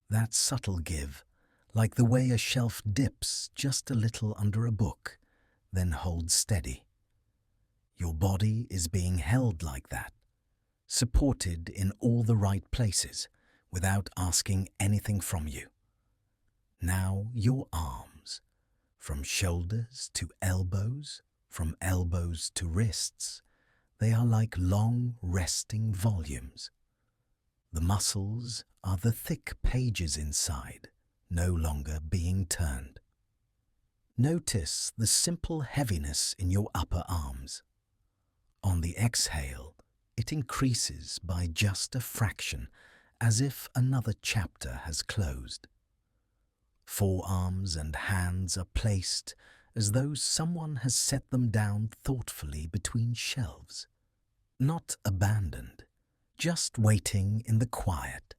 That subtle give, like the way a shelf dips just a little under a book, then holds steady. Your body is being held like that, supported in all the right places, without asking anything from you. Now your arms, from shoulders to elbows, from elbows to wrists, they are like long, resting volumes. The muscles are the thick pages inside, no longer being turned. Notice the simple heaviness in your upper arms. On the exhale, it increases by just a fraction, as if another chapter has closed. Forearms and hands are placed as though someone has set them down thoughtfully between shelves. Not abandoned, just waiting in the quiet.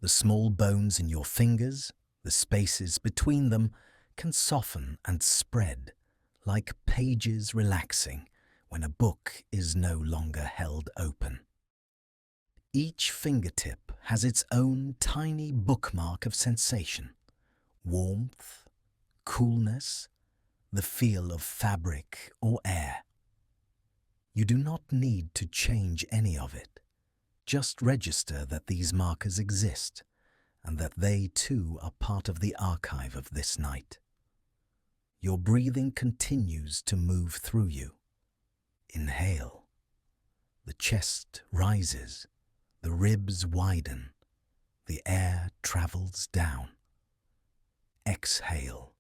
The small bones in your fingers, the spaces between them, can soften and spread, like pages relaxing when a book is no longer held open. Each fingertip has its own tiny bookmark of sensation, warmth, coolness, the feel of fabric or air. You do not need to change any of it. Just register that these markers exist and that they too are part of the archive of this night. Your breathing continues to move through you. Inhale. The chest rises, the ribs widen, the air travels down. Exhale.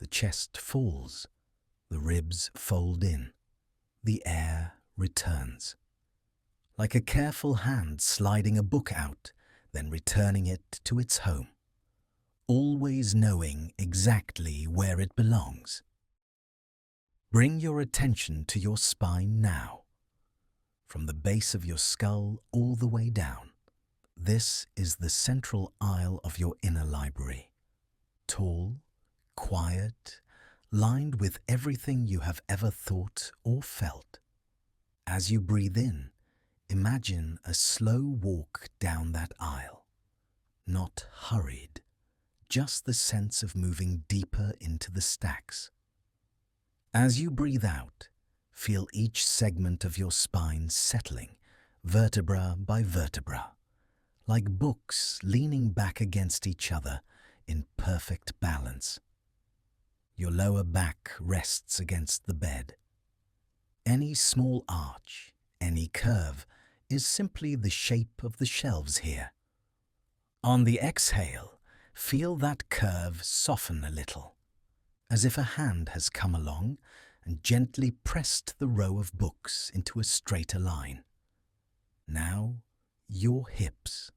The chest falls, the ribs fold in, the air returns. Like a careful hand sliding a book out, then returning it to its home, always knowing exactly where it belongs. Bring your attention to your spine now, from the base of your skull all the way down. This is the central aisle of your inner library, tall, quiet, lined with everything you have ever thought or felt. As you breathe in, imagine a slow walk down that aisle, not hurried, just the sense of moving deeper into the stacks. As you breathe out, feel each segment of your spine settling, vertebra by vertebra, like books leaning back against each other in perfect balance. Your lower back rests against the bed. Any small arch, any curve, is simply the shape of the shelves here. On the exhale, feel that curve soften a little, as if a hand has come along and gently pressed the row of books into a straighter line. Now, your hips.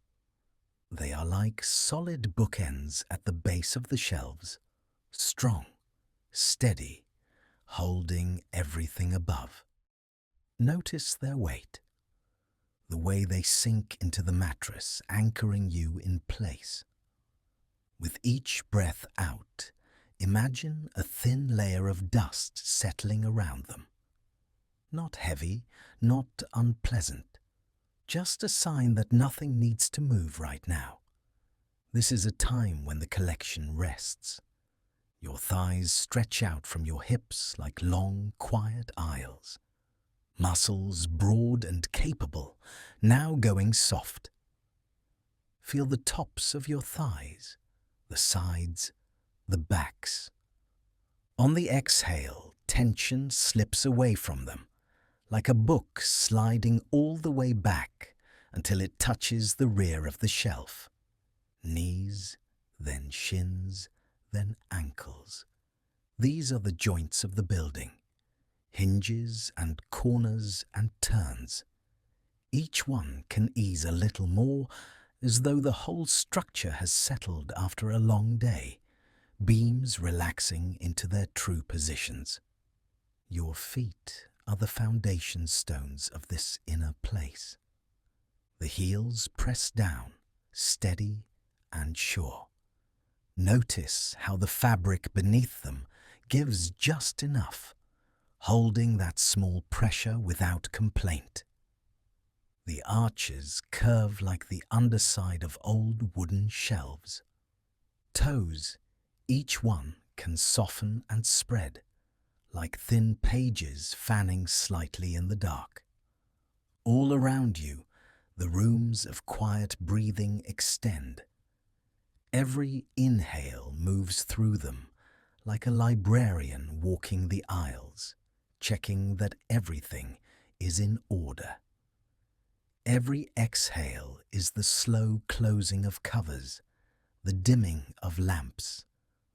They are like solid bookends at the base of the shelves, strong, steady, holding everything above. Notice their weight, the way they sink into the mattress, anchoring you in place. With each breath out, imagine a thin layer of dust settling around them. Not heavy, not unpleasant, just a sign that nothing needs to move right now. This is a time when the collection rests. Your thighs stretch out from your hips like long, quiet aisles. Muscles broad and capable, now going soft. Feel the tops of your thighs, the sides, the backs. On the exhale, tension slips away from them, like a book sliding all the way back until it touches the rear of the shelf. Knees, then shins, then ankles. These are the joints of the building, hinges and corners and turns. Each one can ease a little more, as though the whole structure has settled after a long day, beams relaxing into their true positions. Your feet are the foundation stones of this inner place. the heels press down, steady and sure. Notice how the fabric beneath them gives just enough, holding that small pressure without complaint. The arches curve like the underside of old wooden shelves. Toes, each one can soften and spread, like thin pages fanning slightly in the dark. All around you, the rooms of quiet breathing extend. Every inhale moves through them like a librarian walking the aisles, checking that everything is in order. Every exhale is the slow closing of covers, the dimming of lamps,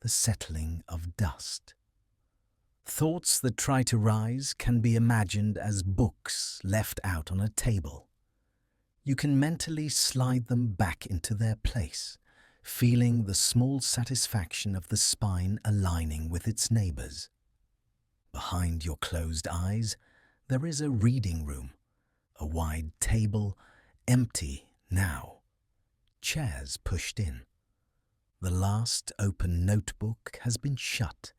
the settling of dust. Thoughts that try to rise can be imagined as books left out on a table. You can mentally slide them back into their place, feeling the small satisfaction of the spine aligning with its neighbors. Behind your closed eyes, there is a reading room, a wide table, empty now, chairs pushed in. The last open notebook has been shut,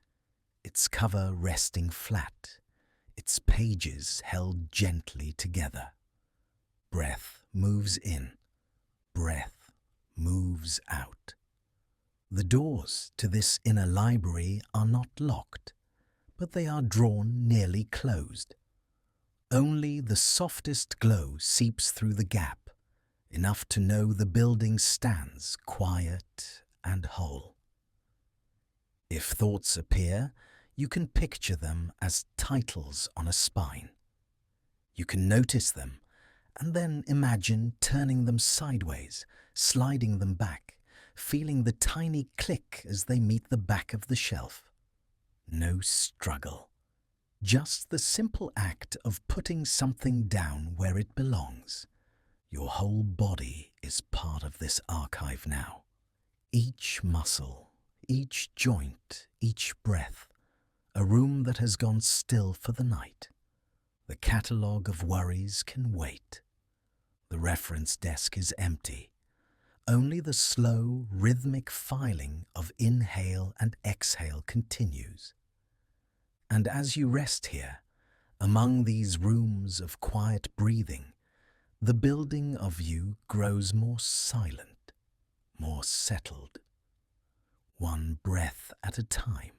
its cover resting flat, its pages held gently together. Breath moves in, breath moves out. The doors to this inner library are not locked, but they are drawn nearly closed. Only the softest glow seeps through the gap, enough to know the building stands quiet and whole. If thoughts appear, you can picture them as titles on a spine. You can notice them and then imagine turning them sideways, sliding them back, feeling the tiny click as they meet the back of the shelf. No struggle, just the simple act of putting something down where it belongs. Your whole body is part of this archive now. Each muscle, each joint, each breath, a room that has gone still for the night. The catalogue of worries can wait. The reference desk is empty. Only the slow, rhythmic filing of inhale and exhale continues. And as you rest here, among these rooms of quiet breathing, the building of you grows more silent, more settled. One breath at a time,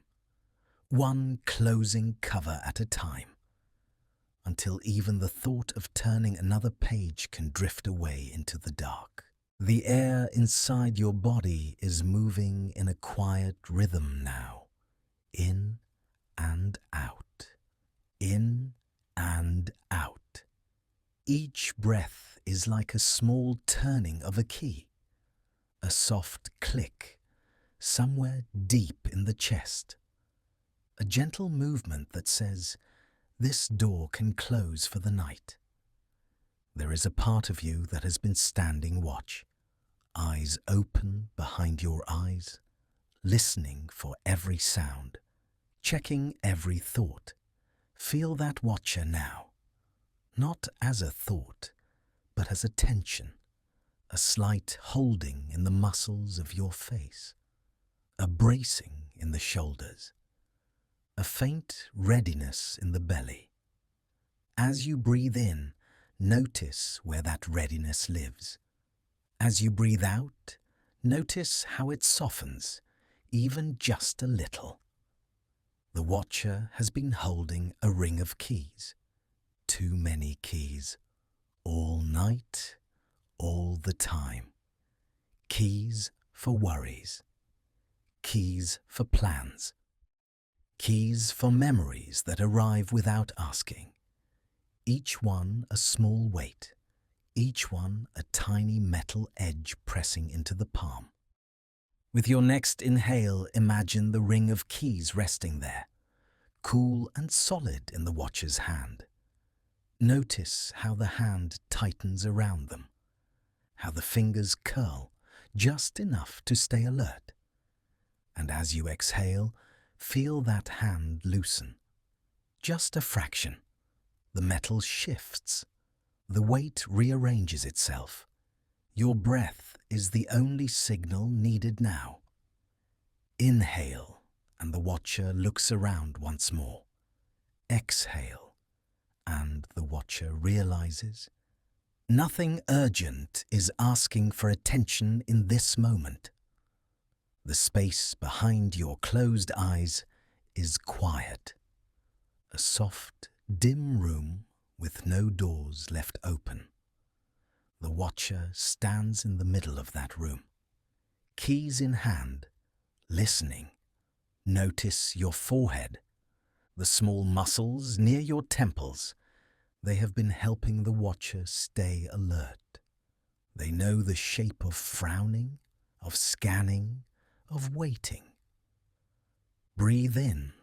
one closing cover at a time, until even the thought of turning another page can drift away into the dark. The air inside your body is moving in a quiet rhythm now, in and out, in and out. Each breath is like a small turning of a key, a soft click somewhere deep in the chest, a gentle movement that says, this door can close for the night. There is a part of you that has been standing watch, eyes open behind your eyes, listening for every sound, checking every thought. Feel that watcher now, not as a thought, but as a tension, a slight holding in the muscles of your face, a bracing in the shoulders, a faint readiness in the belly. As you breathe in, notice where that readiness lives. As you breathe out, notice how it softens, even just a little. The watcher has been holding a ring of keys. Too many keys. All night, all the time. Keys for worries. Keys for plans. Keys for memories that arrive without asking. Each one a small weight. Each one a tiny metal edge pressing into the palm. With your next inhale, imagine the ring of keys resting there, cool and solid in the watcher's hand. Notice how the hand tightens around them, how the fingers curl just enough to stay alert. And as you exhale, feel that hand loosen. Just a fraction. The metal shifts. The weight rearranges itself. Your breath is the only signal needed now. Inhale, and the watcher looks around once more. Exhale, and the watcher realizes nothing urgent is asking for attention in this moment. The space behind your closed eyes is quiet. A soft, dim room with no doors left open. The watcher stands in the middle of that room, keys in hand, listening. Notice your forehead, the small muscles near your temples. They have been helping the watcher stay alert. They know the shape of frowning, of scanning, of waiting. Breathe in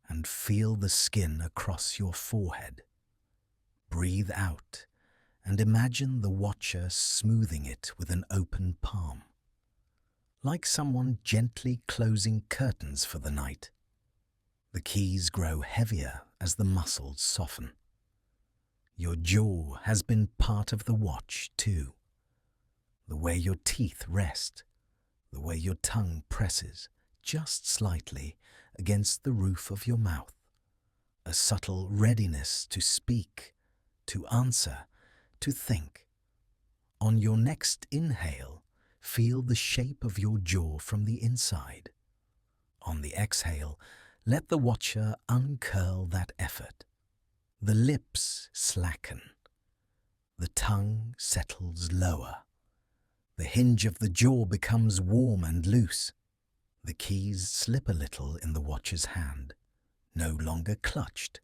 and feel the skin across your forehead. Breathe out and imagine the watcher smoothing it with an open palm, like someone gently closing curtains for the night. The keys grow heavier as the muscles soften. Your jaw has been part of the watch too. The way your teeth rest, the way your tongue presses just slightly against the roof of your mouth. A subtle readiness to speak, to answer, to think. On your next inhale, feel the shape of your jaw from the inside. On the exhale, let the watcher uncurl that effort. The lips slacken. The tongue settles lower. The hinge of the jaw becomes warm and loose. The keys slip a little in the watcher's hand, no longer clutched,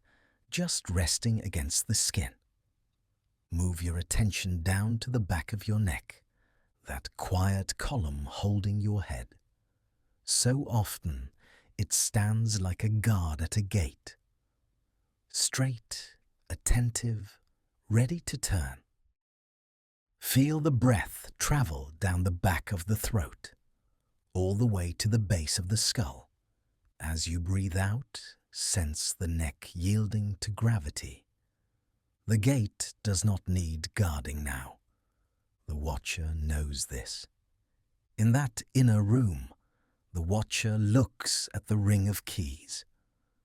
just resting against the skin. Move your attention down to the back of your neck, that quiet column holding your head. So often, it stands like a guard at a gate. Straight, attentive, ready to turn. Feel the breath travel down the back of the throat, all the way to the base of the skull. As you breathe out, sense the neck yielding to gravity. The gate does not need guarding now. The watcher knows this. In that inner room, the watcher looks at the ring of keys.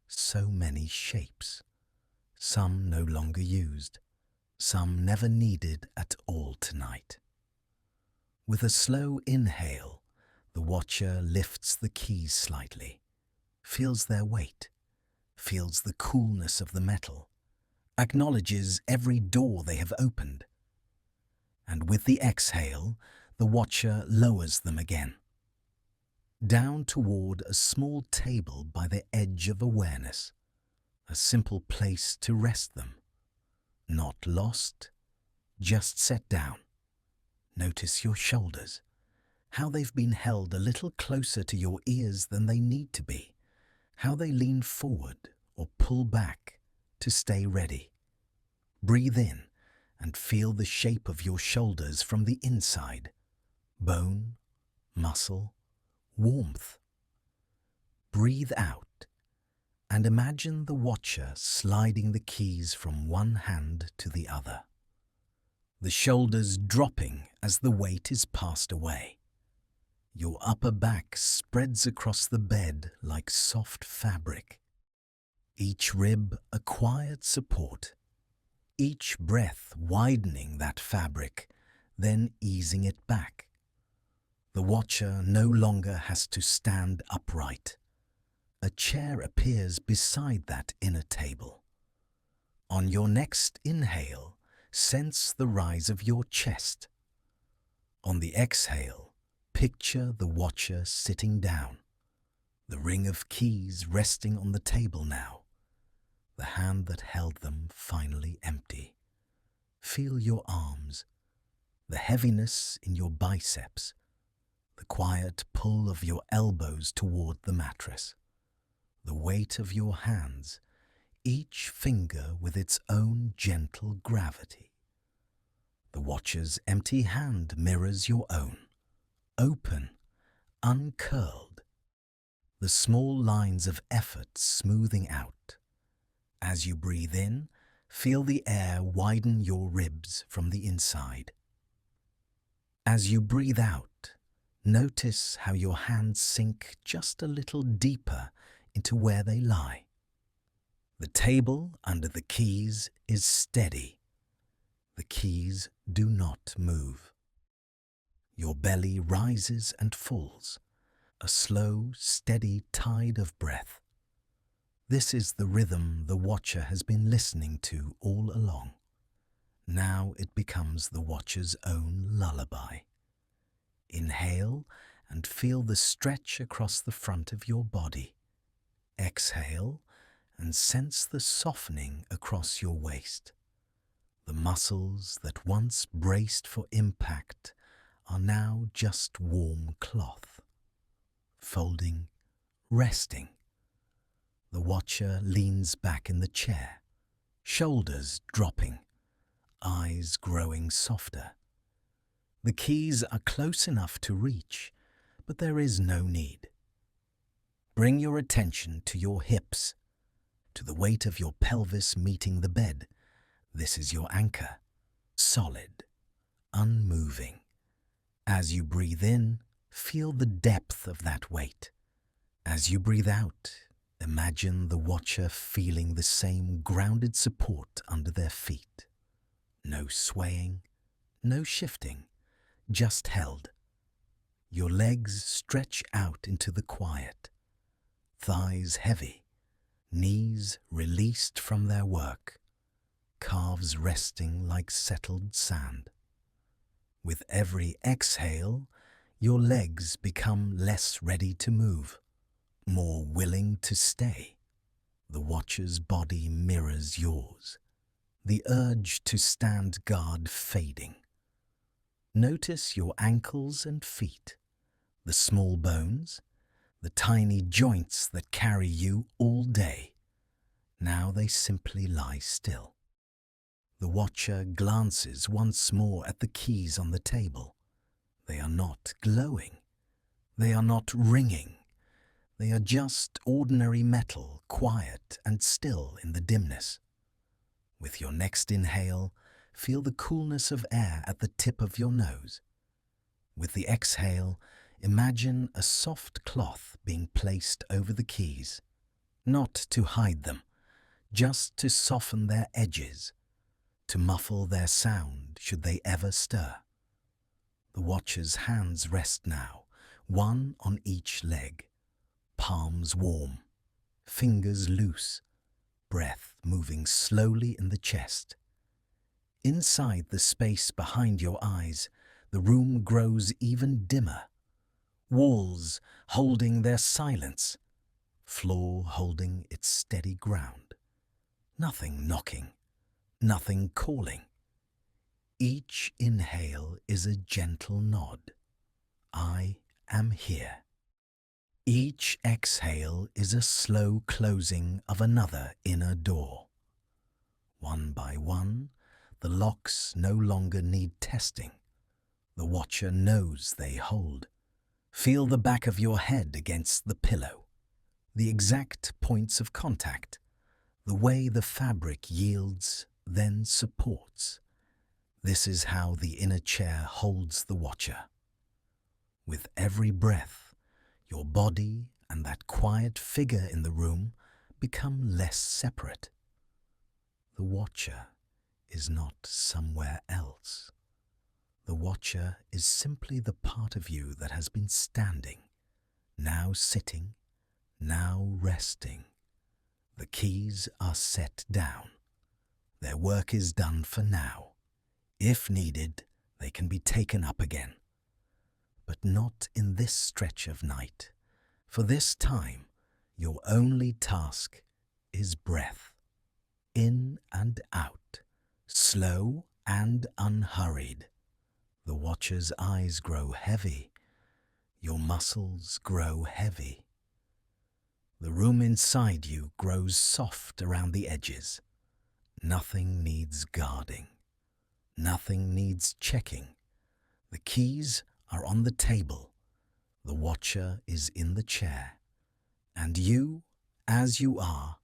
So many shapes. Some no longer used. Some never needed at all tonight. With a slow inhale, the watcher lifts the keys slightly, feels their weight, feels the coolness of the metal, acknowledges every door they have opened. And with the exhale, the watcher lowers them again, down toward a small table by the edge of awareness, a simple place to rest them. Not lost, just set down. Notice your shoulders, how they've been held a little closer to your ears than they need to be, how they lean forward or pull back to stay ready. Breathe in and feel the shape of your shoulders from the inside. Bone, muscle, warmth. Breathe out and imagine the watcher sliding the keys from one hand to the other. The shoulders dropping as the weight is passed away. Your upper back spreads across the bed like soft fabric. Each rib a quiet support. Each breath widening that fabric, then easing it back. The watcher no longer has to stand upright. A chair appears beside that inner table. On your next inhale, sense the rise of your chest. On the exhale, picture the watcher sitting down, the ring of keys resting on the table now, the hand that held them finally empty. Feel your arms, the heaviness in your biceps, the quiet pull of your elbows toward the mattress. The weight of your hands, each finger with its own gentle gravity. The watcher's empty hand mirrors your own, open, uncurled, the small lines of effort smoothing out. As you breathe in, Feel the air widen your ribs from the inside. As you breathe out, notice how your hands sink just a little deeper into where they lie. The table under the keys is steady. The keys do not move. Your belly rises and falls, a slow, steady tide of breath. This is the rhythm the watcher has been listening to all along. Now it becomes the watcher's own lullaby. Inhale and feel the stretch across the front of your body. Exhale and sense the softening across your waist. The muscles that once braced for impact are now just warm cloth. Folding, resting. The watcher leans back in the chair, shoulders dropping, eyes growing softer. The keys are close enough to reach, but there is no need. Bring your attention to your hips, to the weight of your pelvis meeting the bed. This is your anchor, solid, unmoving. As you breathe in, feel the depth of that weight. As you breathe out, imagine the watcher feeling the same grounded support under their feet. No swaying, no shifting, just held. Your legs stretch out into the quiet, thighs heavy, knees released from their work, calves resting like settled sand. With every exhale, your legs become less ready to move, more willing to stay. The watcher's body mirrors yours, the urge to stand guard fading. Notice your ankles and feet, the small bones, the tiny joints that carry you all day. Now they simply lie still. The watcher glances once more at the keys on the table. They are not glowing. They are not ringing. They are just ordinary metal, quiet and still in the dimness. With your next inhale, feel the coolness of air at the tip of your nose. With the exhale, imagine a soft cloth being placed over the keys, not to hide them, just to soften their edges, to muffle their sound should they ever stir. The watcher's hands rest now, one on each leg, palms warm, fingers loose, breath moving slowly in the chest. Inside the space behind your eyes, the room grows even dimmer. Walls holding their silence, floor holding its steady ground. Nothing knocking, nothing calling. Each inhale is a gentle nod. I am here. Each exhale is a slow closing of another inner door. One by one, the locks no longer need testing. The watcher knows they hold. Feel the back of your head against the pillow, the exact points of contact, the way the fabric yields, then supports. This is how the inner chair holds the watcher. With every breath, your body and that quiet figure in the room become less separate. The watcher is not somewhere else. The watcher is simply the part of you that has been standing, now sitting, now resting. The keys are set down. Their work is done for now. If needed, they can be taken up again. But not in this stretch of night. For this time, your only task is breath. In and out, slow and unhurried. The watcher's eyes grow heavy. Your muscles grow heavy. The room inside you grows soft around the edges. Nothing needs guarding. Nothing needs checking. The keys are on the table. The watcher is in the chair. And you, as you are,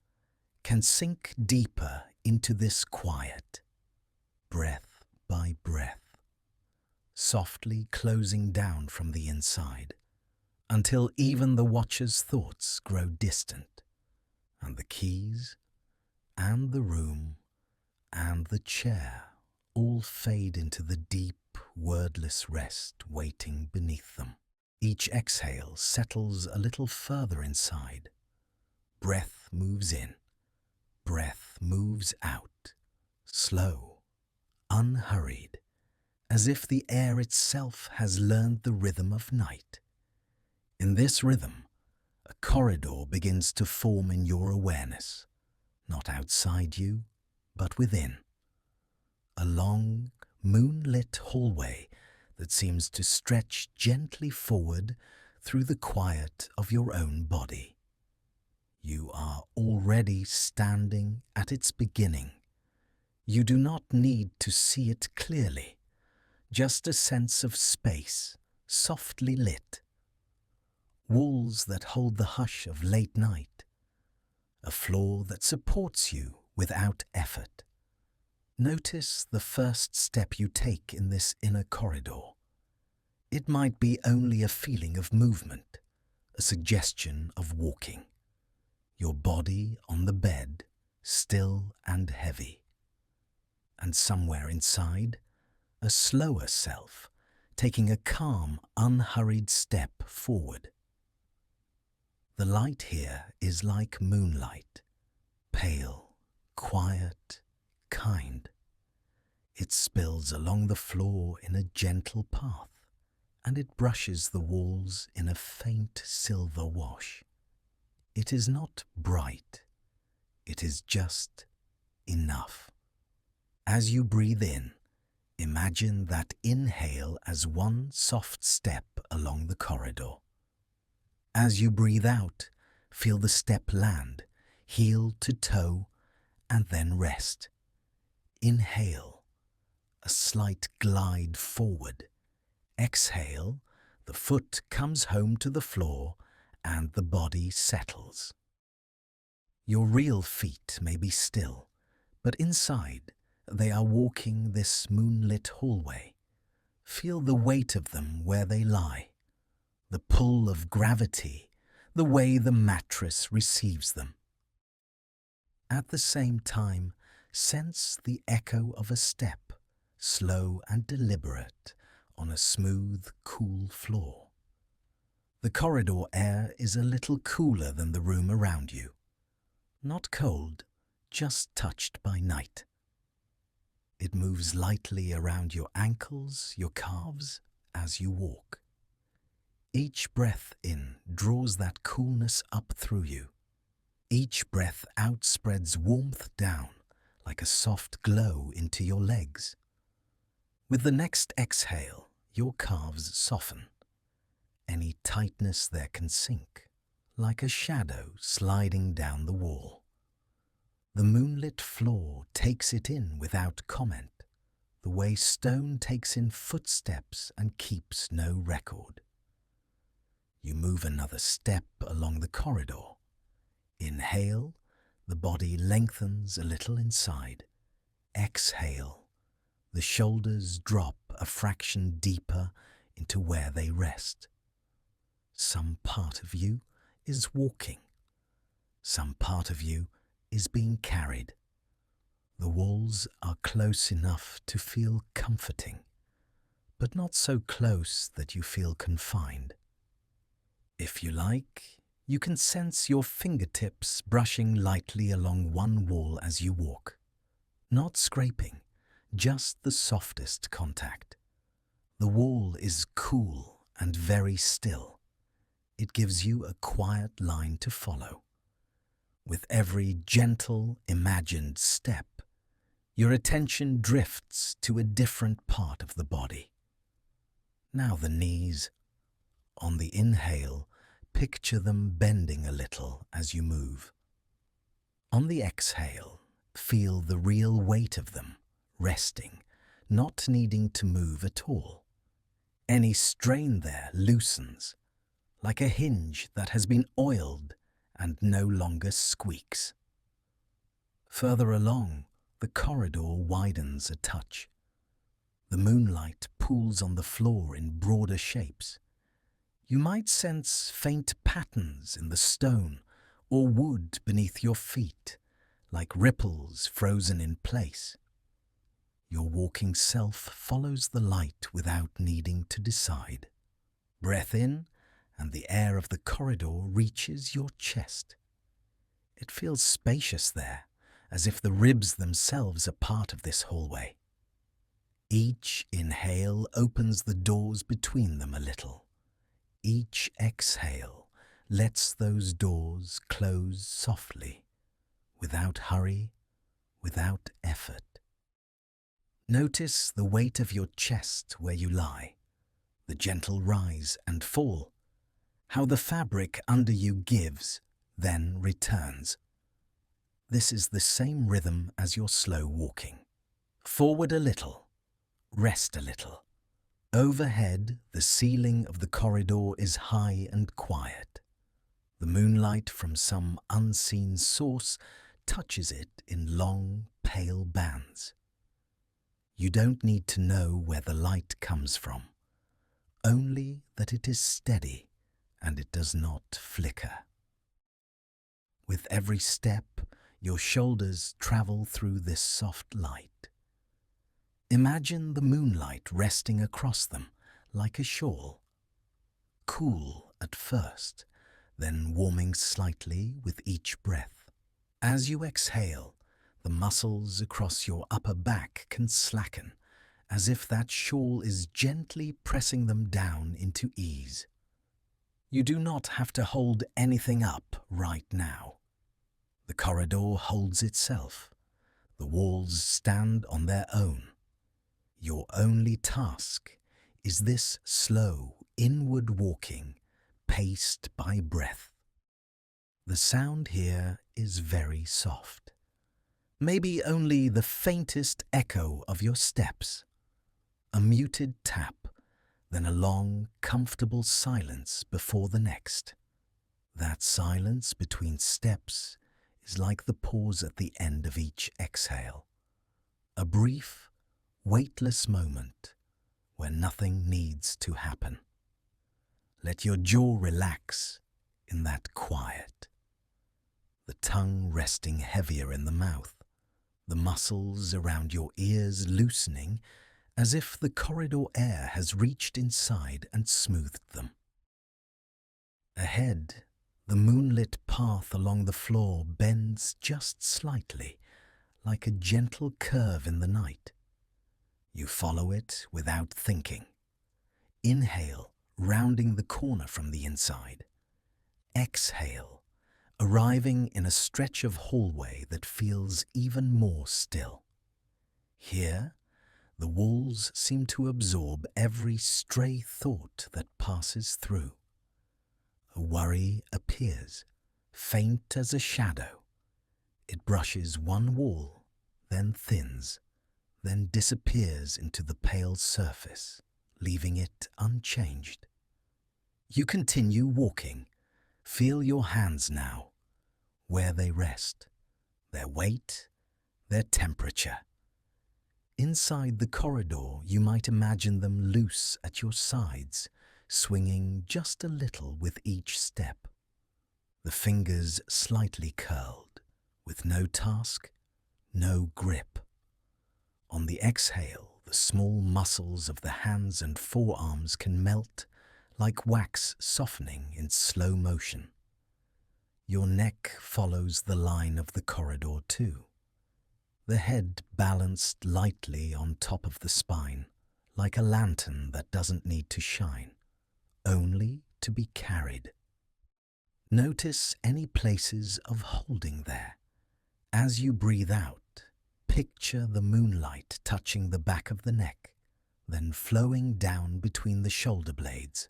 can sink deeper into this quiet, breath by breath, softly closing down from the inside, until even the watcher's thoughts grow distant, and the keys, and the room, and the chair all fade into the deep, wordless rest waiting beneath them. Each exhale settles a little further inside. Breath moves in, breath moves out, slow, unhurried, as if the air itself has learned the rhythm of night. In this rhythm, a corridor begins to form in your awareness, not outside you, but within. A long, moonlit hallway that seems to stretch gently forward through the quiet of your own body. You are already standing at its beginning. You do not need to see it clearly, just a sense of space, softly lit. Walls that hold the hush of late night. A floor that supports you without effort. Notice the first step you take in this inner corridor. It might be only a feeling of movement, a suggestion of walking. Your body on the bed, still and heavy. And somewhere inside, a slower self, taking a calm, unhurried step forward. The light here is like moonlight, pale, quiet, kind. It spills along the floor in a gentle path, and it brushes the walls in a faint silver wash. It is not bright, it is just enough. As you breathe in, imagine that inhale as one soft step along the corridor. As you breathe out, feel the step land, heel to toe, and then rest. Inhale, a slight glide forward. Exhale, the foot comes home to the floor and the body settles. Your real feet may be still, but inside they are walking this moonlit hallway. Feel the weight of them where they lie, the pull of gravity, the way the mattress receives them. At the same time, sense the echo of a step, slow and deliberate, on a smooth, cool floor. The corridor air is a little cooler than the room around you. Not cold, just touched by night. It moves lightly around your ankles, your calves, as you walk. Each breath in draws that coolness up through you. Each breath out spreads warmth down, like a soft glow into your legs. With the next exhale, your calves soften. Any tightness there can sink, like a shadow sliding down the wall. The moonlit floor takes it in without comment, the way stone takes in footsteps and keeps no record. You move another step along the corridor. Inhale, the body lengthens a little inside. Exhale, the shoulders drop a fraction deeper into where they rest. Some part of you is walking. Some part of you is being carried. The walls are close enough to feel comforting, but not so close that you feel confined. If you like, you can sense your fingertips brushing lightly along one wall as you walk. Not scraping, just the softest contact. The wall is cool and very still. It gives you a quiet line to follow. With every gentle, imagined step, your attention drifts to a different part of the body. Now the knees. On the inhale, picture them bending a little as you move. On the exhale, feel the real weight of them, resting, not needing to move at all. Any strain there loosens, like a hinge that has been oiled and no longer squeaks. Further along, the corridor widens a touch. The moonlight pools on the floor in broader shapes. You might sense faint patterns in the stone or wood beneath your feet, like ripples frozen in place. Your walking self follows the light without needing to decide. Breath in, and the air of the corridor reaches your chest. It feels spacious there, as if the ribs themselves are part of this hallway. Each inhale opens the doors between them a little. Each exhale lets those doors close softly, without hurry, without effort. Notice the weight of your chest where you lie, the gentle rise and fall, how the fabric under you gives, then returns. This is the same rhythm as your slow walking. Forward a little, rest a little. Overhead, the ceiling of the corridor is high and quiet. The moonlight from some unseen source touches it in long, pale bands. You don't need to know where the light comes from, only that it is steady and it does not flicker. With every step, your shoulders travel through this soft light. Imagine the moonlight resting across them like a shawl, cool at first, then warming slightly with each breath. As you exhale, the muscles across your upper back can slacken, as if that shawl is gently pressing them down into ease. You do not have to hold anything up right now. The corridor holds itself. The walls stand on their own. Your only task is this slow, inward walking, paced by breath. The sound here is very soft. Maybe only the faintest echo of your steps. A muted tap, then a long, comfortable silence before the next. That silence between steps is like the pause at the end of each exhale. A brief, weightless moment where nothing needs to happen. Let your jaw relax in that quiet. The tongue resting heavier in the mouth, the muscles around your ears loosening as if the corridor air has reached inside and smoothed them. Ahead, the moonlit path along the floor bends just slightly, like a gentle curve in the night. You follow it without thinking. Inhale, rounding the corner from the inside. Exhale, arriving in a stretch of hallway that feels even more still. Here, the walls seem to absorb every stray thought that passes through. A worry appears, faint as a shadow. It brushes one wall, then thins, then disappears into the pale surface, leaving it unchanged. You continue walking. Feel your hands now, where they rest, their weight, their temperature. Inside the corridor, you might imagine them loose at your sides, swinging just a little with each step. The fingers slightly curled, with no task, no grip. On the exhale, the small muscles of the hands and forearms can melt, like wax softening in slow motion. Your neck follows the line of the corridor too. The head balanced lightly on top of the spine, like a lantern that doesn't need to shine, only to be carried. Notice any places of holding there. As you breathe out, picture the moonlight touching the back of the neck, then flowing down between the shoulder blades.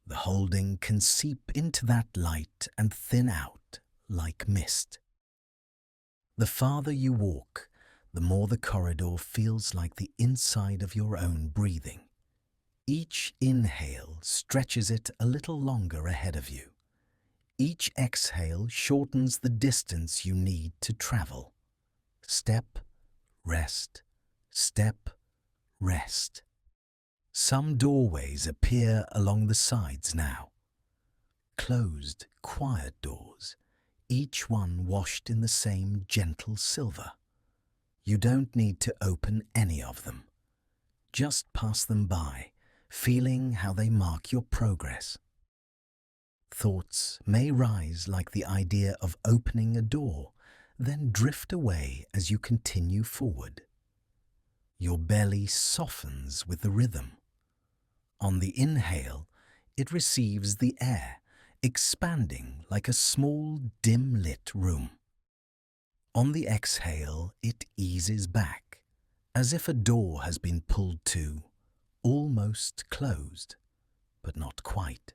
The holding can seep into that light and thin out like mist. The farther you walk, the more the corridor feels like the inside of your own breathing. Each inhale stretches it a little longer ahead of you. Each exhale shortens the distance you need to travel. Step rest, step, rest. Some doorways appear along the sides now. Closed, quiet doors, each one washed in the same gentle silver. You don't need to open any of them. Just pass them by, feeling how they mark your progress. Thoughts may rise like the idea of opening a door, then drift away as you continue forward. Your belly softens with the rhythm. On the inhale, it receives the air, expanding like a small, dim-lit room. On the exhale, it eases back, as if a door has been pulled to, almost closed, but not quite.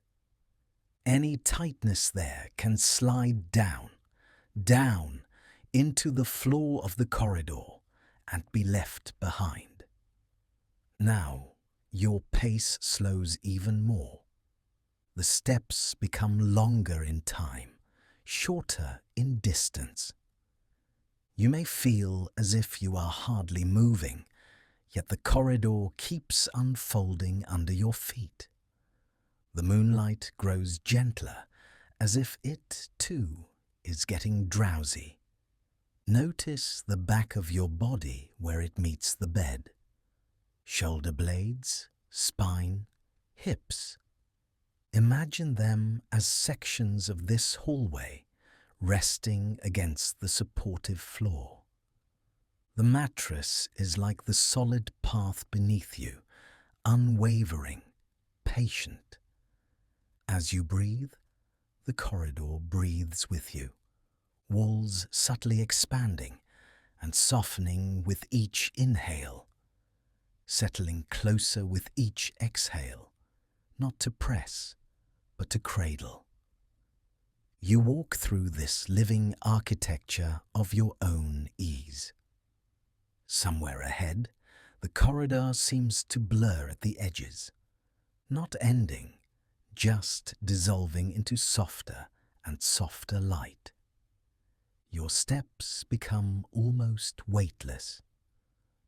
Any tightness there can slide down, down, into the floor of the corridor and be left behind. Now, your pace slows even more. The steps become longer in time, shorter in distance. You may feel as if you are hardly moving, yet the corridor keeps unfolding under your feet. The moonlight grows gentler, as if it, too, is getting drowsy. Notice the back of your body where it meets the bed. Shoulder blades, spine, hips. Imagine them as sections of this hallway, resting against the supportive floor. The mattress is like the solid path beneath you, unwavering, patient. As you breathe, the corridor breathes with you, walls subtly expanding and softening with each inhale, settling closer with each exhale, not to press, but to cradle. You walk through this living architecture of your own ease. Somewhere ahead, the corridor seems to blur at the edges, not ending, just dissolving into softer and softer light. Your steps become almost weightless.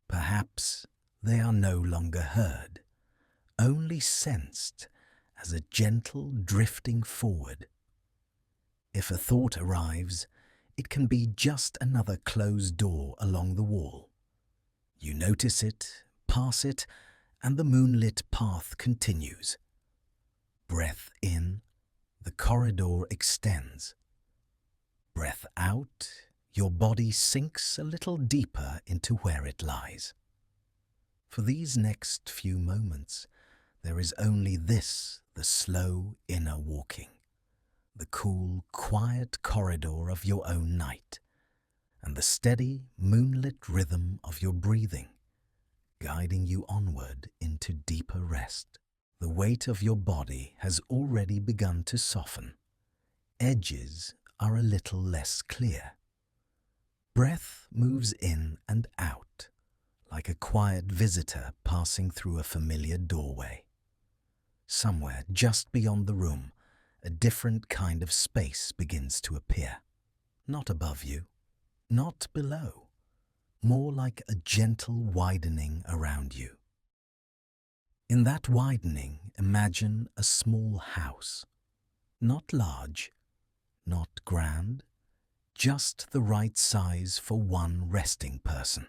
Perhaps they are no longer heard, only sensed as a gentle drifting forward. If a thought arrives, it can be just another closed door along the wall. You notice it, pass it, and the moonlit path continues. Breath in, the corridor extends. Breath out, your body sinks a little deeper into where it lies. For these next few moments, there is only this, the slow inner walking, the cool, quiet corridor of your own night, and the steady, moonlit rhythm of your breathing, guiding you onward into deeper rest. The weight of your body has already begun to soften. Edges are a little less clear. Breath moves in and out, like a quiet visitor passing through a familiar doorway. Somewhere just beyond the room, a different kind of space begins to appear. Not above you, not below, more like a gentle widening around you. In that widening, imagine a small house. Not large, not grand, just the right size for one resting person.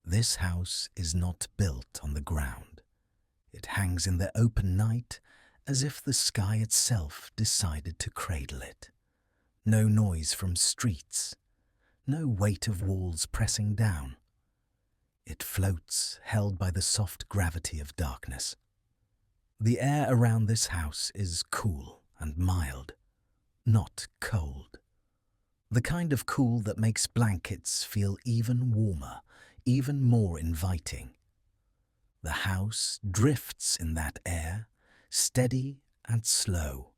This house is not built on the ground. It hangs in the open night as if the sky itself decided to cradle it. No noise from streets, no weight of walls pressing down. It floats, held by the soft gravity of darkness. The air around this house is cool and mild, not cold. The kind of cool that makes blankets feel even warmer, even more inviting. The house drifts in that air, steady and slow,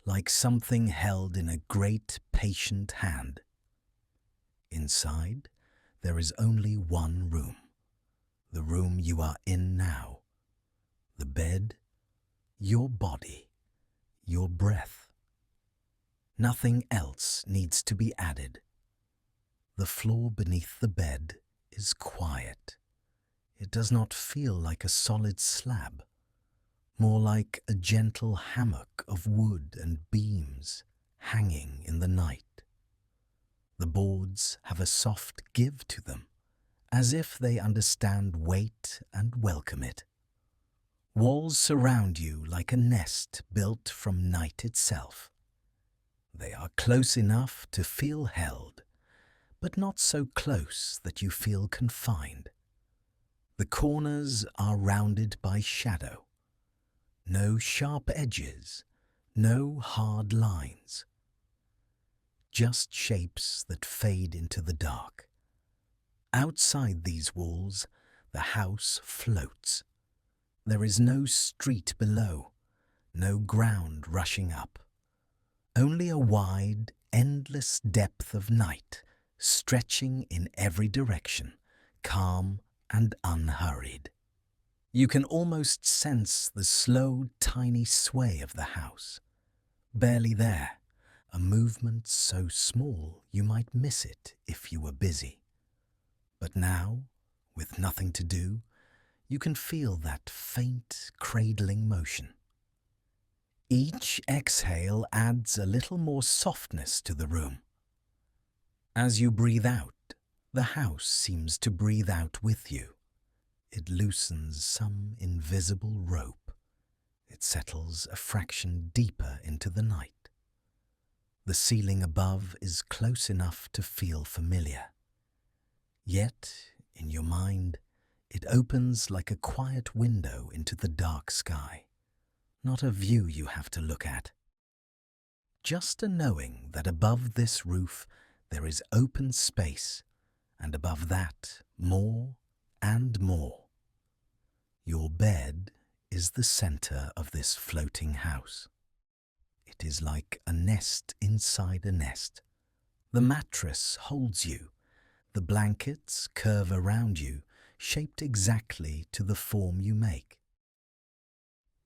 like something held in a great patient hand. Inside, there is only one room, the room you are in now. The bed, your body, your breath. Nothing else needs to be added. The floor beneath the bed is quiet. It does not feel like a solid slab, more like a gentle hammock of wood and beams hanging in the night. The boards have a soft give to them, as if they understand weight and welcome it. Walls surround you like a nest built from night itself. They are close enough to feel held, but not so close that you feel confined. The corners are rounded by shadow. No sharp edges, no hard lines. Just shapes that fade into the dark. Outside these walls, the house floats. There is no street below, no ground rushing up. Only a wide, endless depth of night, stretching in every direction, calm and unhurried. You can almost sense the slow, tiny sway of the house. Barely there, a movement so small you might miss it if you were busy. But now, with nothing to do, you can feel that faint, cradling motion. Each exhale adds a little more softness to the room. As you breathe out, the house seems to breathe out with you. It loosens some invisible rope. It settles a fraction deeper into the night. The ceiling above is close enough to feel familiar. Yet, in your mind, it opens like a quiet window into the dark sky. Not a view you have to look at. Just a knowing that above this roof there is open space, and above that more and more. Your bed is the center of this floating house. It is like a nest inside a nest. The mattress holds you. The blankets curve around you, shaped exactly to the form you make.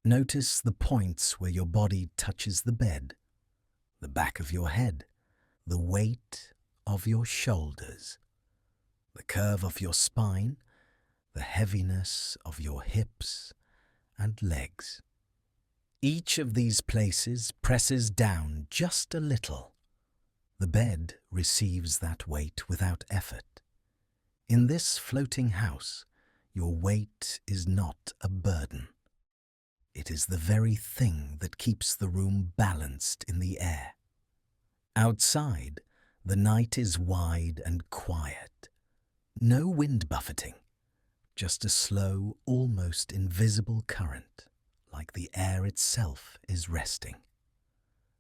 Notice the points where your body touches the bed, the back of your head, the weight of your shoulders, the curve of your spine, the heaviness of your hips and legs. Each of these places presses down just a little. The bed receives that weight without effort. In this floating house, your weight is not a burden. It is the very thing that keeps the room balanced in the air. Outside, the night is wide and quiet. No wind buffeting, just a slow, almost invisible current, like the air itself is resting.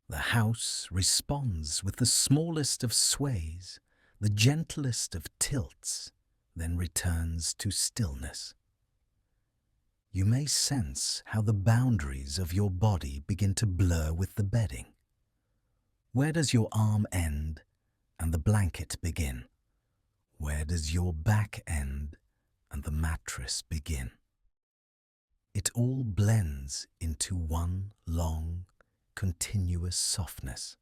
The house responds with the smallest of sways, the gentlest of tilts, then returns to stillness. You may sense how the boundaries of your body begin to blur with the bedding. Where does your arm end and the blanket begin? Where does your back end and the mattress begin? It all blends into one long, continuous softness.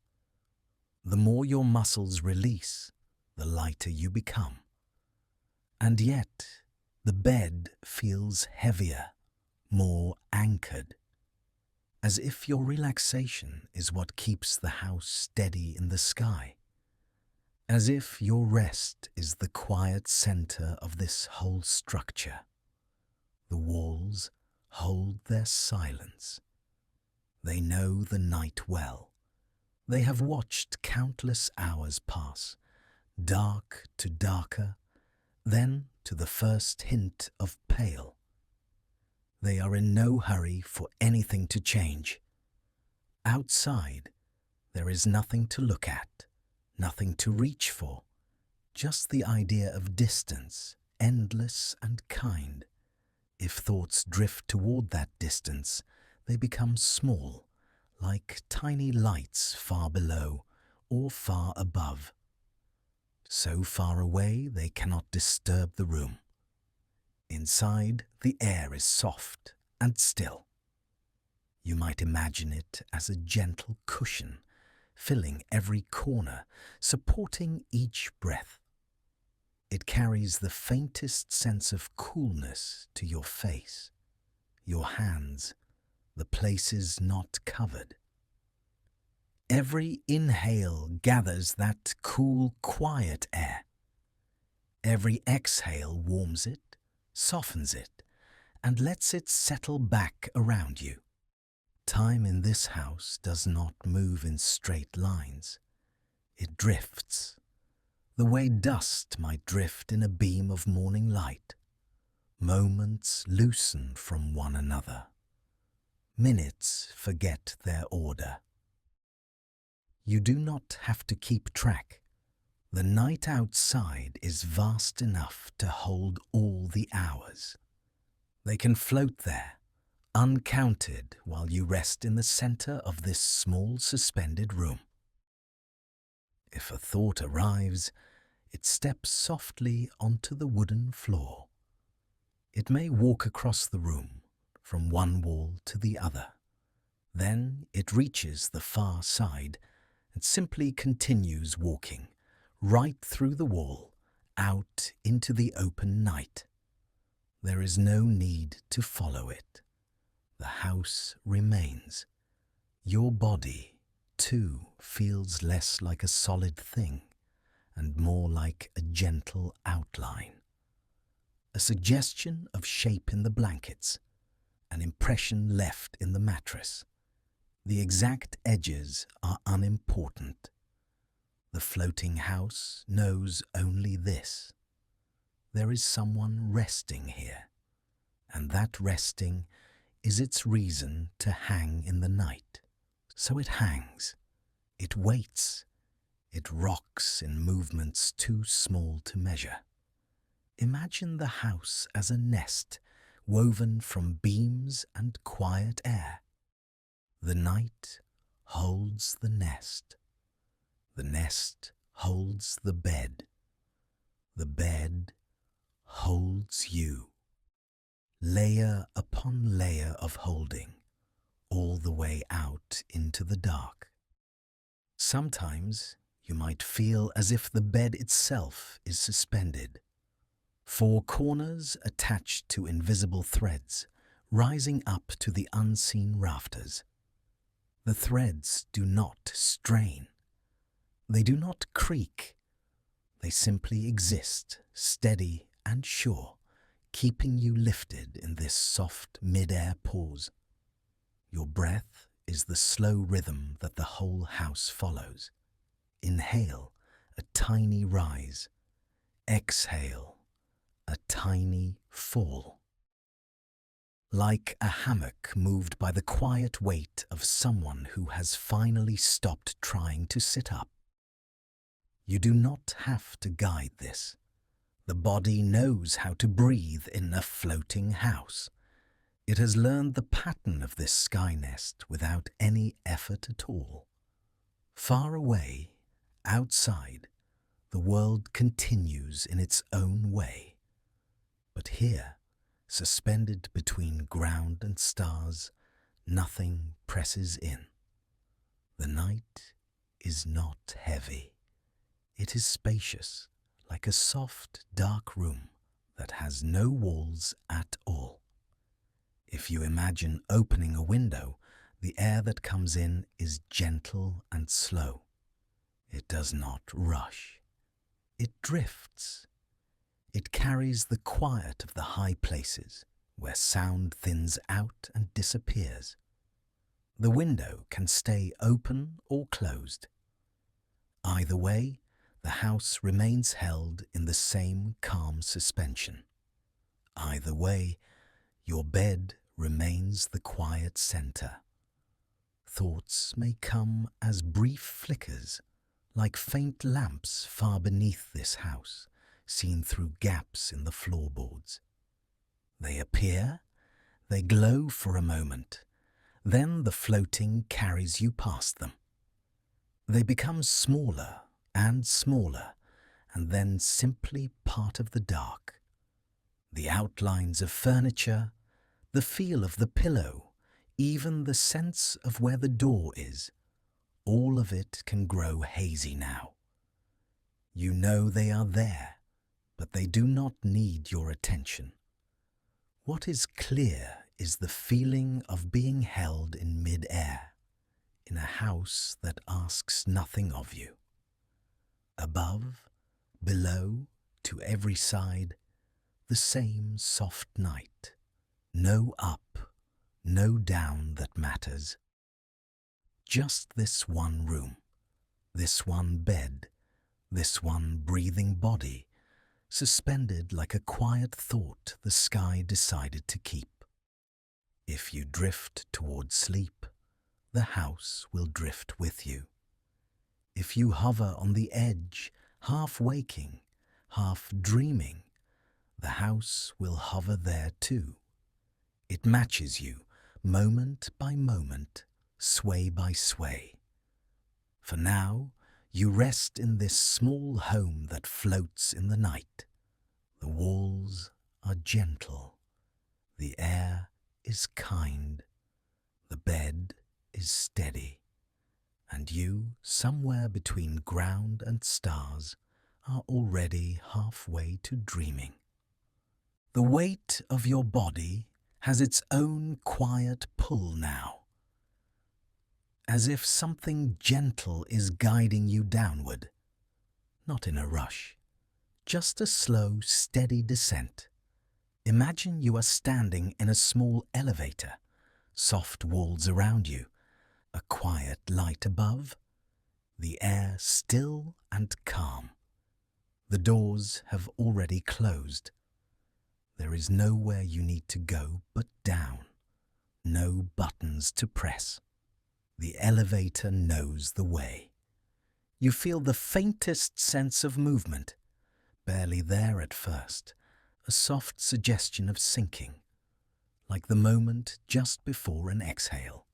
The more your muscles release, the lighter you become. And yet, the bed feels heavier, more anchored, as if your relaxation is what keeps the house steady in the sky, as if your rest is the quiet center of this whole structure. The walls hold their silence. They know the night well. They have watched countless hours pass, dark to darker, then to the first hint of pale. They are in no hurry for anything to change. Outside, there is nothing to look at, nothing to reach for, just the idea of distance, endless and kind. If thoughts drift toward that distance, they become small, like tiny lights far below or far above. So far away they cannot disturb the room. Inside, the air is soft and still. You might imagine it as a gentle cushion, filling every corner, supporting each breath. It carries the faintest sense of coolness to your face, your hands, the places not covered. Every inhale gathers that cool, quiet air. Every exhale warms it, softens it, and lets it settle back around you. Time in this house does not move in straight lines. It drifts, the way dust might drift in a beam of morning light. Moments loosen from one another. Minutes forget their order. You do not have to keep track. The night outside is vast enough to hold all the hours. They can float there, uncounted, while you rest in the center of this small suspended room. If a thought arrives, it steps softly onto the wooden floor. It may walk across the room, from one wall to the other. Then it reaches the far side and simply continues walking, right through the wall, out into the open night. There is no need to follow it. The house remains. Your body, too, feels less like a solid thing and more like a gentle outline. A suggestion of shape in the blankets, an impression left in the mattress. The exact edges are unimportant. The floating house knows only this. There is someone resting here, and that resting is its reason to hang in the night. So it hangs, it waits, it rocks in movements too small to measure. Imagine the house as a nest woven from beams and quiet air. The night holds the nest. The nest holds the bed. The bed holds you. Layer upon layer of holding, all the way out into the dark. Sometimes you might feel as if the bed itself is suspended. Four corners attached to invisible threads, rising up to the unseen rafters. The threads do not strain. They do not creak. They simply exist, steady and sure, keeping you lifted in this soft mid-air pause. Your breath is the slow rhythm that the whole house follows. Inhale, a tiny rise. Exhale, a tiny fall. Like a hammock moved by the quiet weight of someone who has finally stopped trying to sit up. You do not have to guide this. The body knows how to breathe in a floating house. It has learned the pattern of this sky nest without any effort at all. Far away, outside, the world continues in its own way. But here, suspended between ground and stars, nothing presses in. The night is not heavy. It is spacious, like a soft, dark room that has no walls at all. If you imagine opening a window, the air that comes in is gentle and slow. It does not rush. It drifts. It carries the quiet of the high places, where sound thins out and disappears. The window can stay open or closed. Either way, the house remains held in the same calm suspension. Either way, your bed remains the quiet center. Thoughts may come as brief flickers, like faint lamps far beneath this house, seen through gaps in the floorboards. They appear, they glow for a moment, then the floating carries you past them. They become smaller and smaller, and then simply part of the dark. The outlines of furniture, the feel of the pillow, even the sense of where the door is, all of it can grow hazy now. You know they are there, but they do not need your attention. What is clear is the feeling of being held in mid-air, in a house that asks nothing of you. Above, below, to every side, the same soft night. No up, no down that matters. Just this one room, this one bed, this one breathing body, suspended like a quiet thought the sky decided to keep. If you drift toward sleep, the house will drift with you. If you hover on the edge, half waking, half dreaming, the house will hover there too. It matches you, moment by moment, sway by sway. For now, you rest in this small home that floats in the night. The walls are gentle. The air is kind. The bed is steady. And you, somewhere between ground and stars, are already halfway to dreaming. The weight of your body has its own quiet pull now, as if something gentle is guiding you downward, not in a rush, just a slow, steady descent. Imagine you are standing in a small elevator, soft walls around you, a quiet light above, the air still and calm. The doors have already closed. There is nowhere you need to go but down, no buttons to press. The elevator knows the way. You feel the faintest sense of movement, barely there at first, a soft suggestion of sinking, like the moment just before an exhale.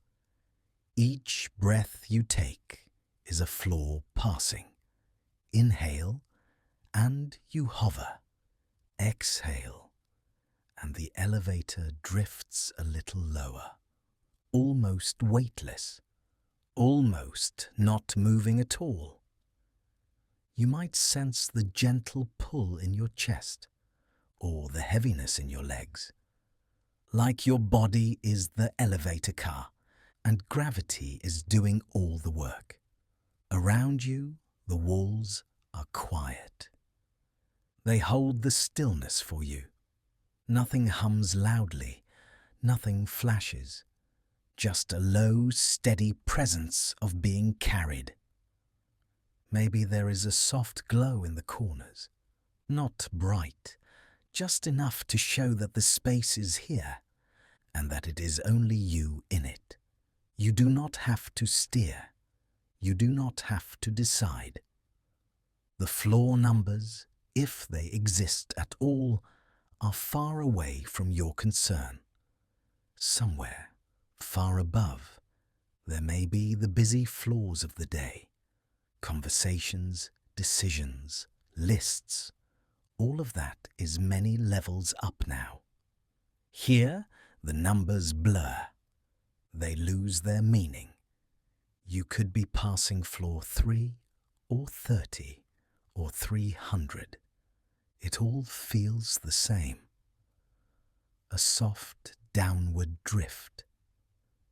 Each breath you take is a floor passing. Inhale, and you hover. Exhale, and the elevator drifts a little lower, almost weightless, almost not moving at all. You might sense the gentle pull in your chest, or the heaviness in your legs, like your body is the elevator car, and gravity is doing all the work. Around you, the walls are quiet. They hold the stillness for you. Nothing hums loudly, nothing flashes, just a low, steady presence of being carried. Maybe there is a soft glow in the corners, not bright, just enough to show that the space is here and that it is only you in it. You do not have to steer. You do not have to decide. The floor numbers, if they exist at all, are far away from your concern. Somewhere, far above, there may be the busy floors of the day. Conversations, decisions, lists, all of that is many levels up now. Here, the numbers blur. They lose their meaning. You could be passing floor 3 or 30 or 300. It all feels the same. A soft downward drift.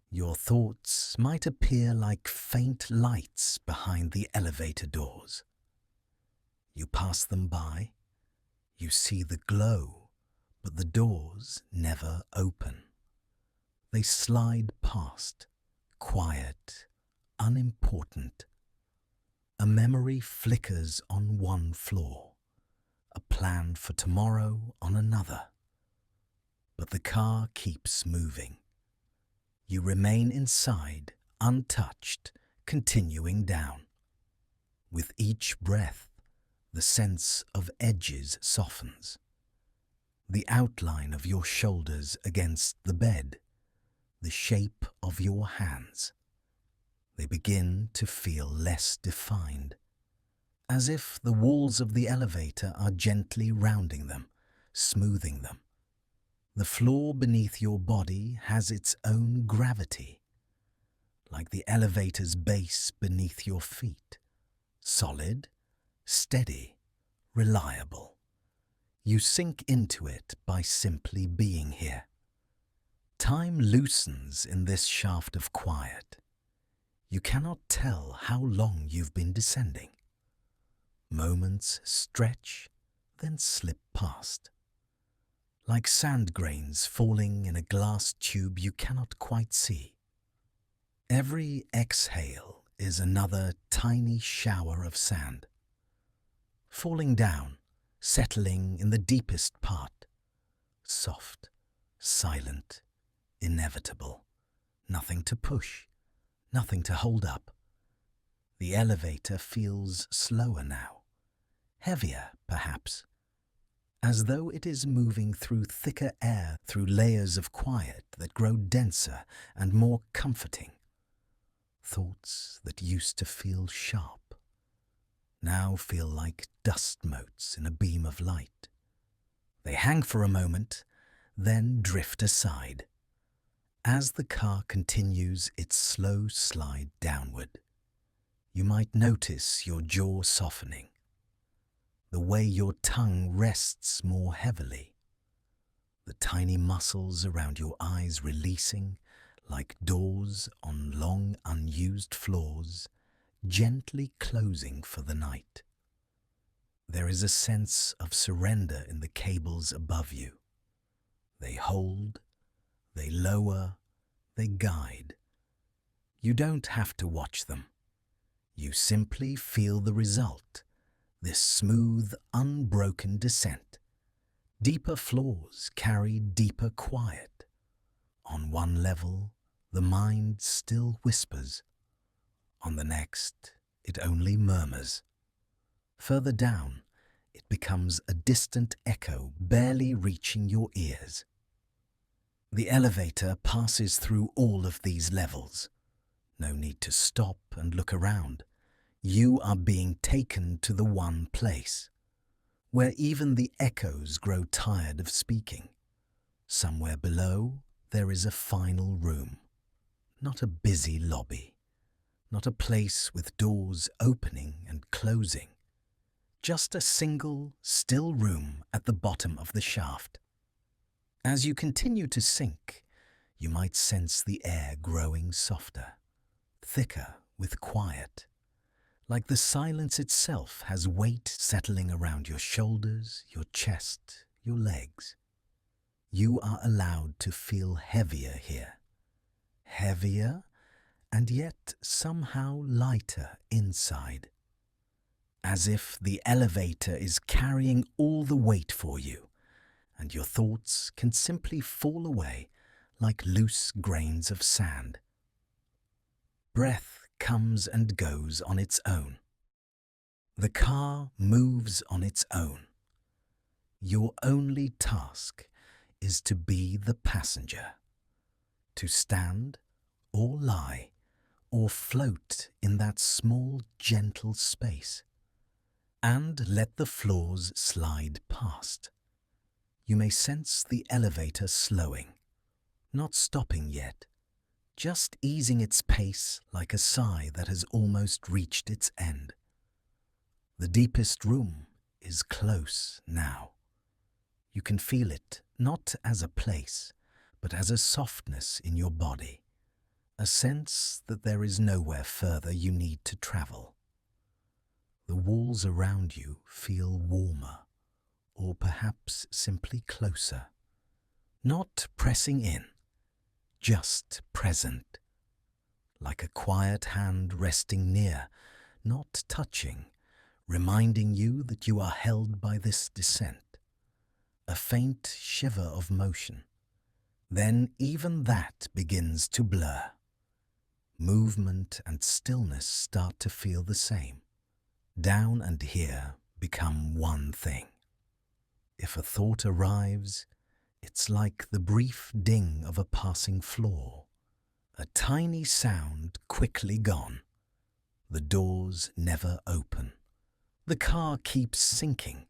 Your thoughts might appear like faint lights behind the elevator doors. You pass them by. You see the glow, but the doors never open. They slide past, quiet, unimportant. A memory flickers on one floor, a plan for tomorrow on another. But the car keeps moving. You remain inside, untouched, continuing down. With each breath, the sense of edges softens. The outline of your shoulders against the bed, the shape of your hands. They begin to feel less defined, as if the walls of the elevator are gently rounding them, smoothing them. The floor beneath your body has its own gravity, like the elevator's base beneath your feet, solid, steady, reliable. You sink into it by simply being here. Time loosens in this shaft of quiet. You cannot tell how long you've been descending. Moments stretch, then slip past. Like sand grains falling in a glass tube you cannot quite see. Every exhale is another tiny shower of sand, falling down, settling in the deepest part, soft, silent, inevitable, nothing to push, nothing to hold up. The elevator feels slower now, heavier perhaps, as though it is moving through thicker air, through layers of quiet that grow denser and more comforting. Thoughts that used to feel sharp now feel like dust motes in a beam of light. They hang for a moment, then drift aside, as the car continues its slow slide downward. You might notice your jaw softening, the way your tongue rests more heavily, the tiny muscles around your eyes releasing like doors on long unused floors, gently closing for the night. There is a sense of surrender in the cables above you. They hold, they lower, they guide. You don't have to watch them. You simply feel the result, this smooth, unbroken descent. Deeper floors carry deeper quiet. On one level, the mind still whispers. On the next, it only murmurs. Further down, it becomes a distant echo barely reaching your ears. The elevator passes through all of these levels. No need to stop and look around. You are being taken to the one place, where even the echoes grow tired of speaking. Somewhere below, there is a final room. Not a busy lobby. Not a place with doors opening and closing. Just a single, still room at the bottom of the shaft. As you continue to sink, you might sense the air growing softer, thicker with quiet, like the silence itself has weight settling around your shoulders, your chest, your legs. You are allowed to feel heavier here. Heavier, and yet somehow lighter inside. As if the elevator is carrying all the weight for you, and your thoughts can simply fall away like loose grains of sand. Breath comes and goes on its own. The car moves on its own. Your only task is to be the passenger, to stand or lie or float in that small, gentle space, and let the floors slide past. You may sense the elevator slowing, not stopping yet, just easing its pace like a sigh that has almost reached its end. The deepest room is close now. You can feel it not as a place, but as a softness in your body, a sense that there is nowhere further you need to travel. The walls around you feel warmer, or perhaps simply closer, not pressing in, just present, like a quiet hand resting near, not touching, reminding you that you are held by this descent. A faint shiver of motion. Then even that begins to blur. Movement and stillness start to feel the same. Down and here become one thing. If a thought arrives, it's like the brief ding of a passing floor, a tiny sound quickly gone. The doors never open. The car keeps sinking.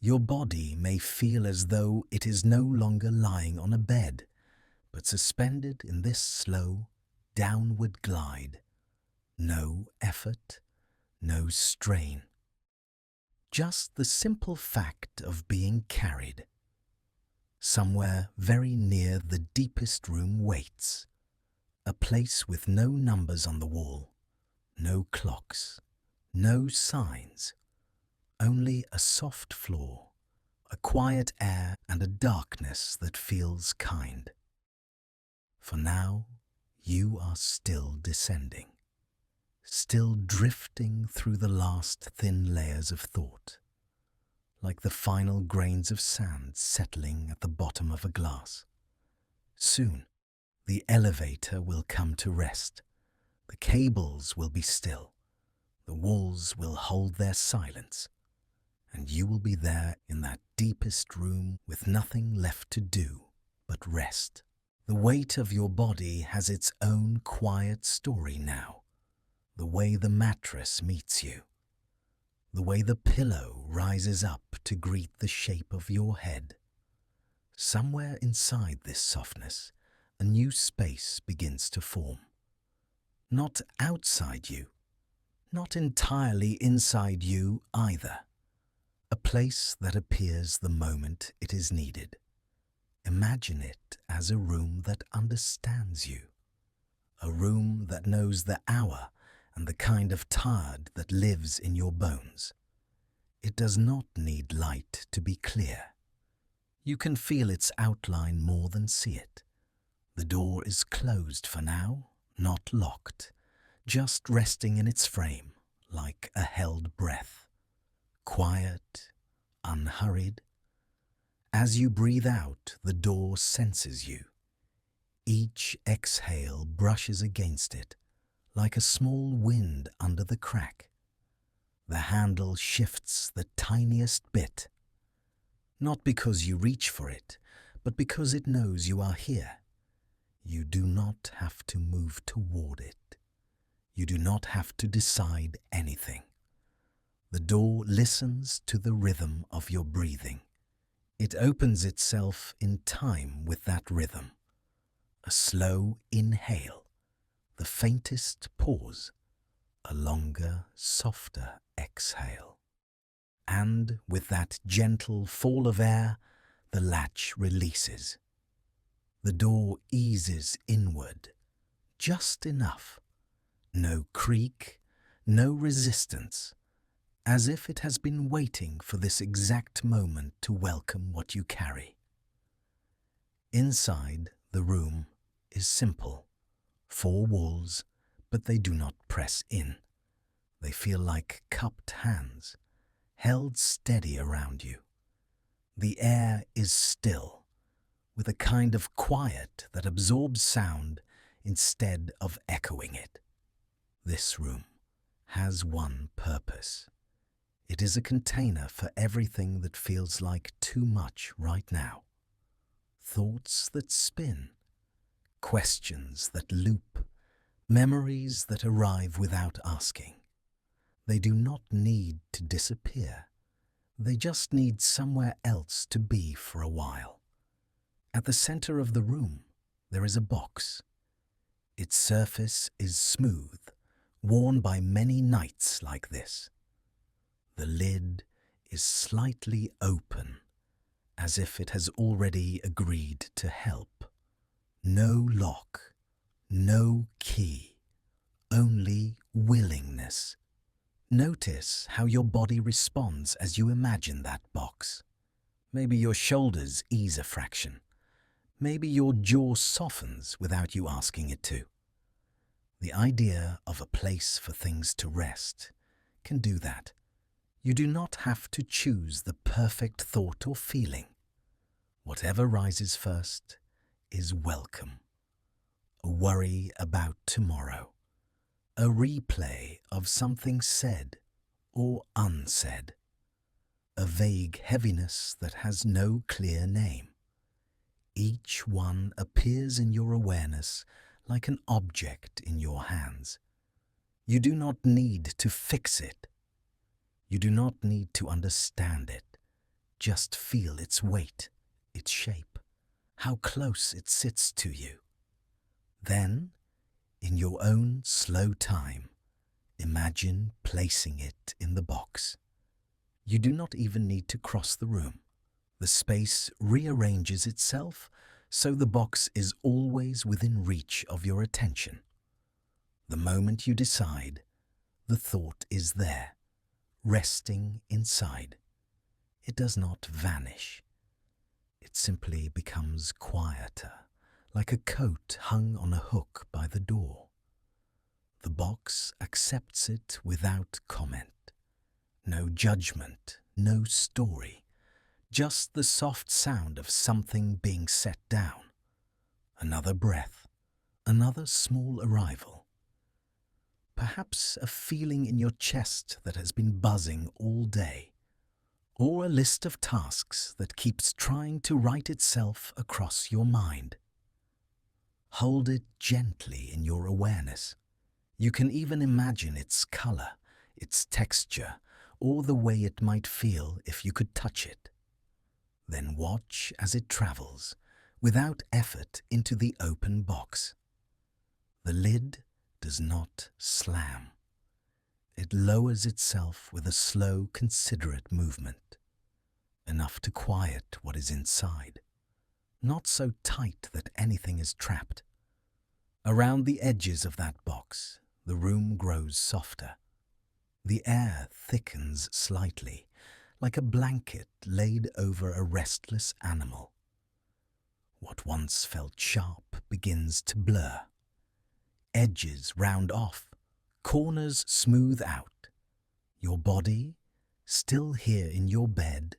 Your body may feel as though it is no longer lying on a bed, but suspended in this slow, downward glide. No effort, no strain. Just the simple fact of being carried. Somewhere very near the deepest room waits, a place with no numbers on the wall, no clocks, no signs, only a soft floor, a quiet air and a darkness that feels kind. For now, you are still descending, still drifting through the last thin layers of thought, like the final grains of sand settling at the bottom of a glass. Soon, the elevator will come to rest. The cables will be still. The walls will hold their silence. And you will be there in that deepest room with nothing left to do but rest. The weight of your body has its own quiet story now. The way the mattress meets you. The way the pillow rises up to greet the shape of your head. Somewhere inside this softness, a new space begins to form. Not outside you, not entirely inside you either. A place that appears the moment it is needed. Imagine it as a room that understands you. A room that knows the hour and the kind of tired that lives in your bones. It does not need light to be clear. You can feel its outline more than see it. The door is closed for now, not locked, just resting in its frame like a held breath. Quiet, unhurried. As you breathe out, the door senses you. Each exhale brushes against it, like a small wind under the crack. The handle shifts the tiniest bit, not because you reach for it, but because it knows you are here. You do not have to move toward it. You do not have to decide anything. The door listens to the rhythm of your breathing. It opens itself in time with that rhythm. A slow inhale, the faintest pause, a longer, softer exhale. And with that gentle fall of air, the latch releases. The door eases inward, just enough. No creak, no resistance, as if it has been waiting for this exact moment to welcome what you carry. Inside, the room is simple. 4 walls, but they do not press in. They feel like cupped hands, held steady around you. The air is still, with a kind of quiet that absorbs sound instead of echoing it. This room has one purpose. It is a container for everything that feels like too much right now. Thoughts that spin, questions that loop, memories that arrive without asking. They do not need to disappear. They just need somewhere else to be for a while. At the center of the room, there is a box. Its surface is smooth, worn by many nights like this. The lid is slightly open, as if it has already agreed to help. No lock, no key, only willingness. Notice how your body responds as you imagine that box. Maybe your shoulders ease a fraction. Maybe your jaw softens without you asking it to. The idea of a place for things to rest can do that. You do not have to choose the perfect thought or feeling. Whatever rises first is welcome. A worry about tomorrow. A replay of something said or unsaid. A vague heaviness that has no clear name. Each one appears in your awareness like an object in your hands. You do not need to fix it. You do not need to understand it. Just feel its weight, its shape, how close it sits to you. Then, in your own slow time, imagine placing it in the box. You do not even need to cross the room. The space rearranges itself so the box is always within reach of your attention. The moment you decide, the thought is there, resting inside. It does not vanish. It simply becomes quieter, like a coat hung on a hook by the door. The box accepts it without comment. No judgment, no story, just the soft sound of something being set down. Another breath, another small arrival. Perhaps a feeling in your chest that has been buzzing all day, or a list of tasks that keeps trying to write itself across your mind. Hold it gently in your awareness. You can even imagine its color, its texture, or the way it might feel if you could touch it. Then watch as it travels, without effort, into the open box. The lid does not slam. It lowers itself with a slow, considerate movement, enough to quiet what is inside, not so tight that anything is trapped. Around the edges of that box, the room grows softer. The air thickens slightly, like a blanket laid over a restless animal. What once felt sharp begins to blur. Edges round off, corners smooth out. Your body, still here in your bed,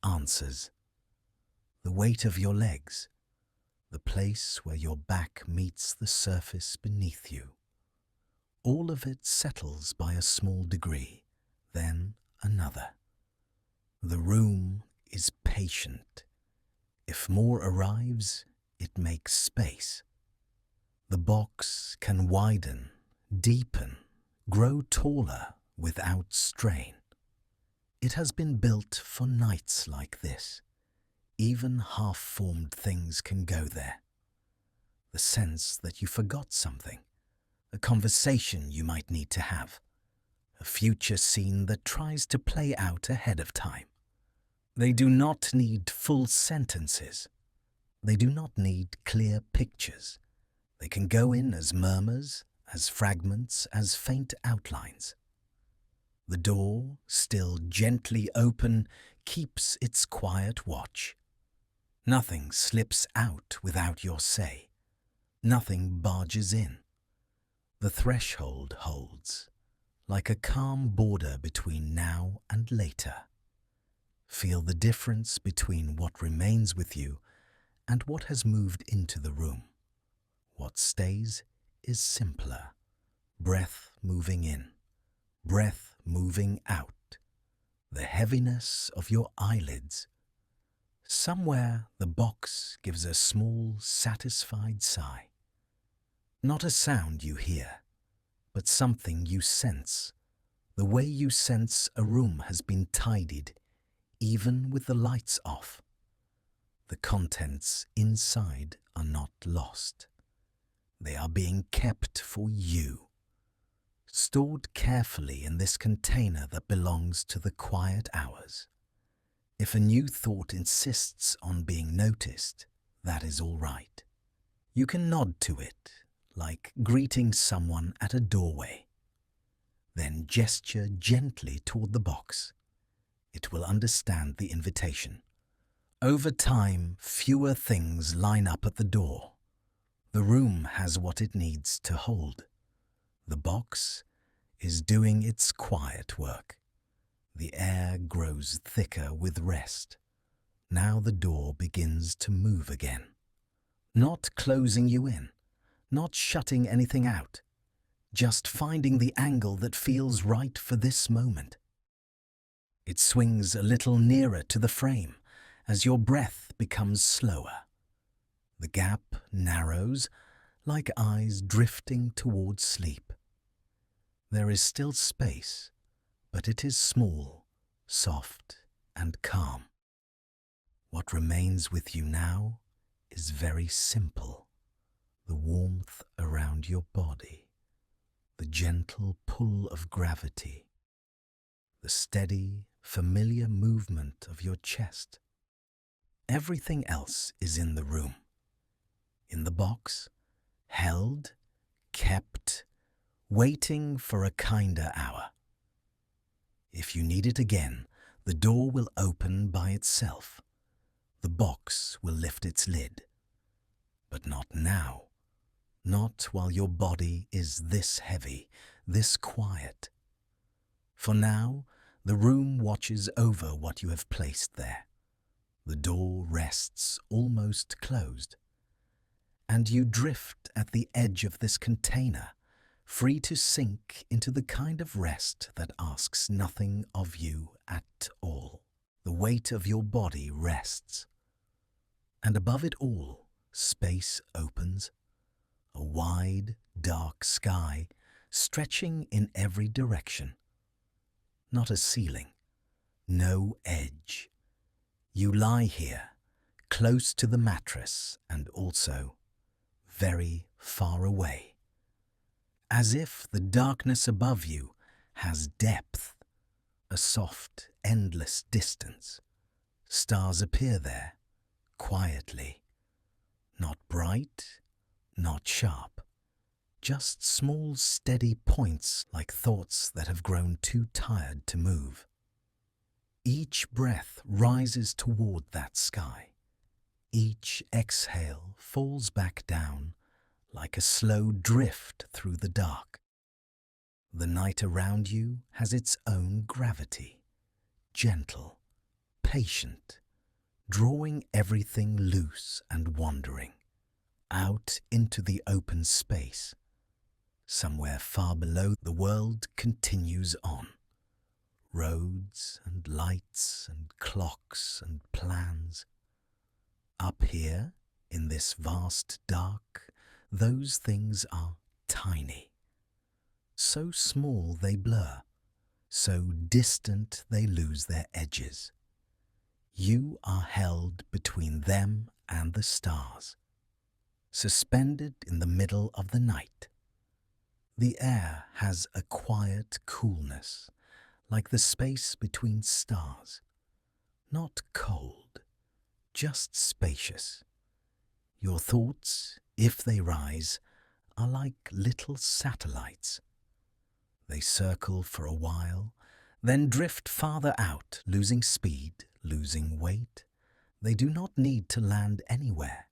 answers. The weight of your legs, the place where your back meets the surface beneath you. All of it settles by a small degree, then another. The room is patient. If more arrives, it makes space. The box can widen, deepen, grow taller without strain. It has been built for nights like this. Even half-formed things can go there. The sense that you forgot something, a conversation you might need to have, a future scene that tries to play out ahead of time. They do not need full sentences. They do not need clear pictures. They can go in as murmurs, as fragments, as faint outlines. The door, still gently open, keeps its quiet watch. Nothing slips out without your say. Nothing barges in. The threshold holds, like a calm border between now and later. Feel the difference between what remains with you and what has moved into the room. What stays is simpler. Breath moving in, breath moving out. The heaviness of your eyelids. Somewhere the box gives a small, satisfied sigh. Not a sound you hear, but something you sense. The way you sense a room has been tidied, even with the lights off. The contents inside are not lost. They are being kept for you, stored carefully in this container that belongs to the quiet hours. If a new thought insists on being noticed, that is all right. You can nod to it, like greeting someone at a doorway. Then gesture gently toward the box. It will understand the invitation. Over time, fewer things line up at the door. The room has what it needs to hold. The box is doing its quiet work. The air grows thicker with rest. Now the door begins to move again. Not closing you in, not shutting anything out, just finding the angle that feels right for this moment. It swings a little nearer to the frame as your breath becomes slower. The gap narrows, like eyes drifting towards sleep. There is still space, but it is small, soft, and calm. What remains with you now is very simple. The warmth around your body, the gentle pull of gravity, the steady, familiar movement of your chest. Everything else is in the room, in the box, held, kept, waiting for a kinder hour. If you need it again, the door will open by itself. The box will lift its lid. But not now. Not while your body is this heavy, this quiet. For now, the room watches over what you have placed there. The door rests almost closed. And you drift at the edge of this container, free to sink into the kind of rest that asks nothing of you at all. The weight of your body rests. And above it all, space opens. A wide, dark sky stretching in every direction. Not a ceiling, no edge. You lie here, close to the mattress and also very far away. As if the darkness above you has depth, a soft, endless distance. Stars appear there, quietly, not bright, not sharp, just small, steady points like thoughts that have grown too tired to move. Each breath rises toward that sky. Each exhale falls back down like a slow drift through the dark. The night around you has its own gravity, gentle, patient, drawing everything loose and wandering out into the open space. Somewhere far below, the world continues on. Roads and lights and clocks and plans. Up here, in this vast dark, those things are tiny. So small they blur, so distant they lose their edges. You are held between them and the stars, suspended in the middle of the night. The air has a quiet coolness, like the space between stars. Not cold, just spacious. Your thoughts, if they rise, are like little satellites. They circle for a while, then drift farther out, losing speed, losing weight. They do not need to land anywhere.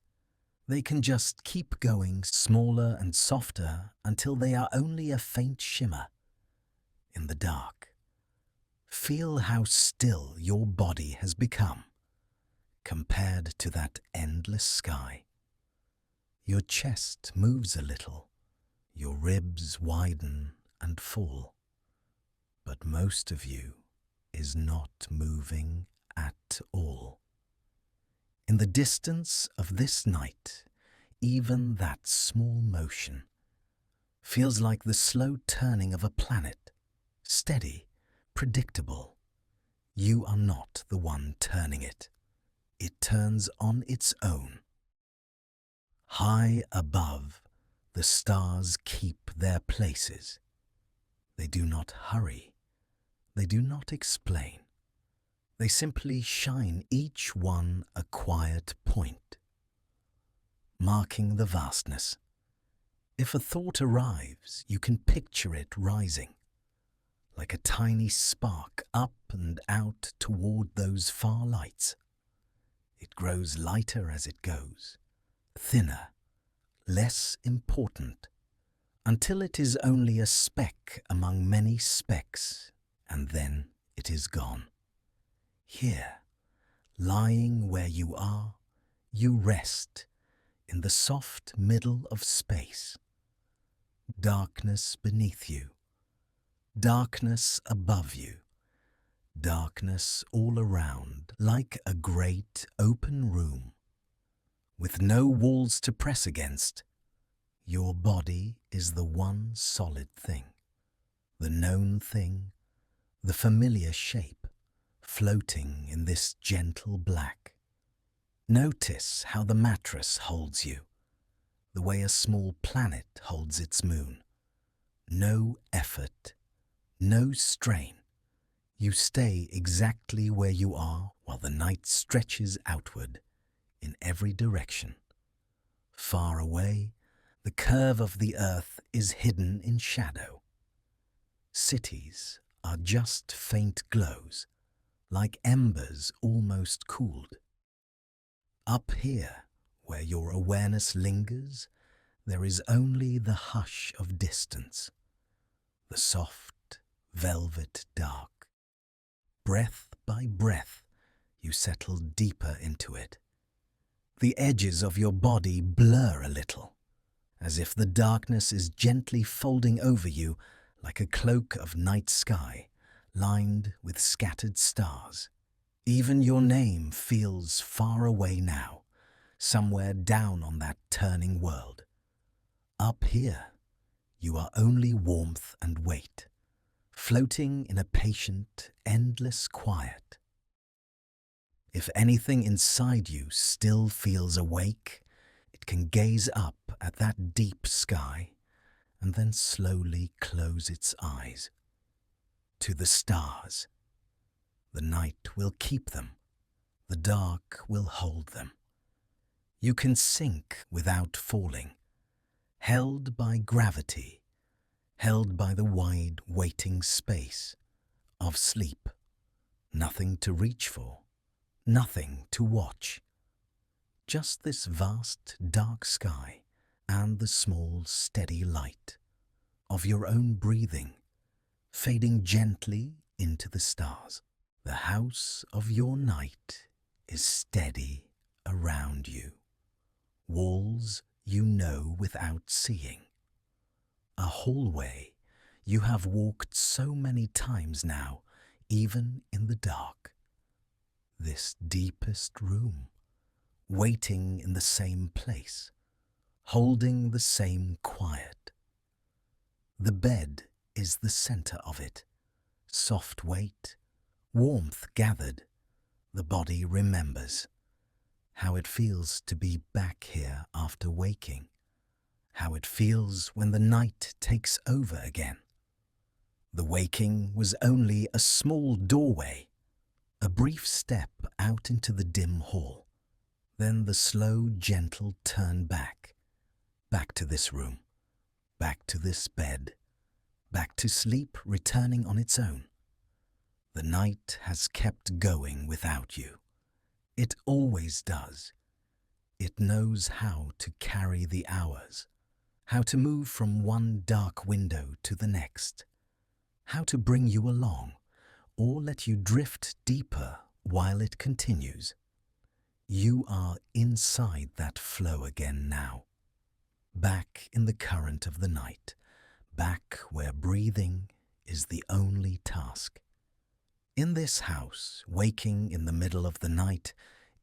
They can just keep going smaller and softer until they are only a faint shimmer in the dark. Feel how still your body has become compared to that endless sky. Your chest moves a little, your ribs widen and fall, but most of you is not moving at all. In the distance of this night, even that small motion feels like the slow turning of a planet, steady, predictable. You are not the one turning it. It turns on its own. High above, the stars keep their places. They do not hurry. They do not explain. They simply shine each one a quiet point, marking the vastness. If a thought arrives, you can picture it rising, like a tiny spark up and out toward those far lights. It grows lighter as it goes, thinner, less important, until it is only a speck among many specks, and then it is gone. Here, lying where you are, you rest in the soft middle of space. Darkness beneath you, darkness above you, darkness all around, like a great open room, with no walls to press against. Your body is the one solid thing, the known thing, the familiar shape, floating in this gentle black. Notice how the mattress holds you, the way a small planet holds its moon. No effort, no strain. You stay exactly where you are while the night stretches outward in every direction. Far away, the curve of the earth is hidden in shadow. Cities are just faint glows, like embers almost cooled. Up here, where your awareness lingers, there is only the hush of distance, the soft, velvet dark. Breath by breath, you settle deeper into it. The edges of your body blur a little, as if the darkness is gently folding over you like a cloak of night sky, lined with scattered stars. Even your name feels far away now, somewhere down on that turning world. Up here, you are only warmth and weight, floating in a patient, endless quiet. If anything inside you still feels awake, it can gaze up at that deep sky and then slowly close its eyes. To the stars. The night will keep them. The dark will hold them. You can sink without falling, held by gravity, held by the wide waiting space of sleep. Nothing to reach for, nothing to watch. Just this vast dark sky and the small steady light of your own breathing fading gently into the stars. The house of your night is steady around you. Walls you know without seeing. A hallway you have walked so many times now, even in the dark. This deepest room, waiting in the same place, holding the same quiet. The bed is the center of it. Soft weight, warmth gathered. The body remembers how it feels to be back here after waking, how it feels when the night takes over again. The waking was only a small doorway, a brief step out into the dim hall, then the slow, gentle turn back to this room, back to this bed, back to sleep returning on its own. The night has kept going without you. It always does. It knows how to carry the hours, how to move from one dark window to the next, how to bring you along or let you drift deeper while it continues. You are inside that flow again now, back in the current of the night, back where breathing is the only task. In this house, waking in the middle of the night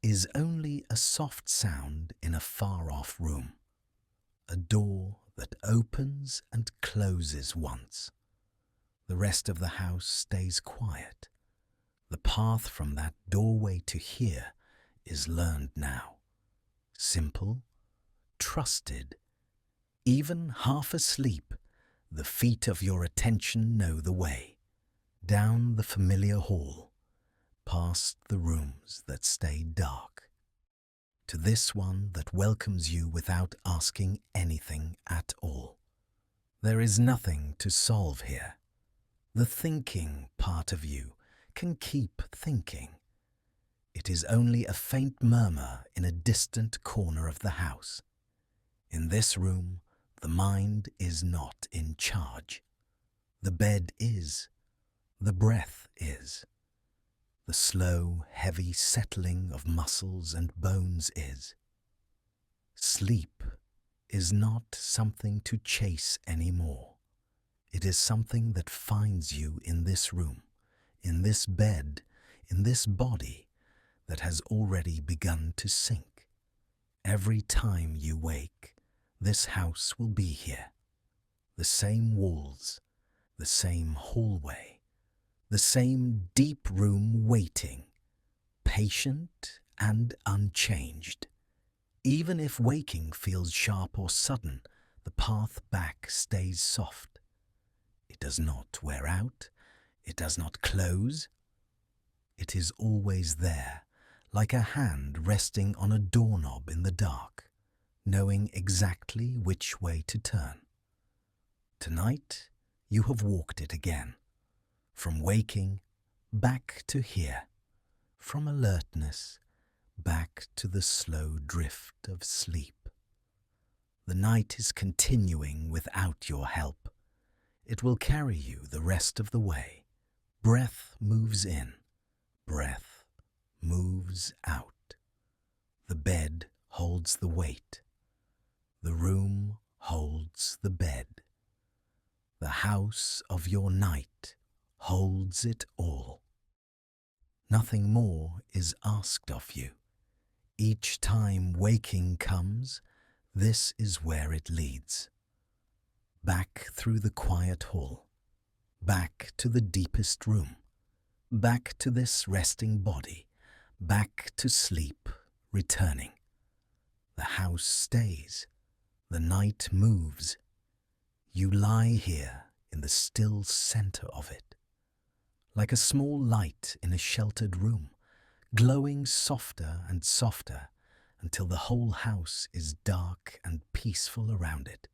is only a soft sound in a far-off room, a door that opens and closes once. The rest of the house stays quiet. The path from that doorway to here is learned now. Simple, trusted. Even half asleep, the feet of your attention know the way. Down the familiar hall, past the rooms that stay dark, to this one that welcomes you without asking anything at all. There is nothing to solve here. The thinking part of you can keep thinking. It is only a faint murmur in a distant corner of the house. In this room, the mind is not in charge. The bed is. The breath is. The slow, heavy settling of muscles and bones is. Sleep is not something to chase anymore. It is something that finds you in this room, in this bed, in this body that has already begun to sink. Every time you wake, this house will be here. The same walls, the same hallway, the same deep room waiting, patient and unchanged. Even if waking feels sharp or sudden, the path back stays soft. It does not wear out, It does not close. It is always there, like a hand resting on a doorknob in the dark, knowing exactly which way to turn. Tonight, you have walked it again, from waking back to here, from alertness back to the slow drift of sleep. The night is continuing without your help. It will carry you the rest of the way. Breath moves in, breath moves out. The bed holds the weight. The room holds the bed. The house of your night holds it all. Nothing more is asked of you. Each time waking comes, this is where it leads. Back through the quiet hall, back to the deepest room, back to this resting body, back to sleep returning. The house stays, the night moves. You lie here in the still center of it, like a small light in a sheltered room, glowing softer and softer until the whole house is dark and peaceful around it.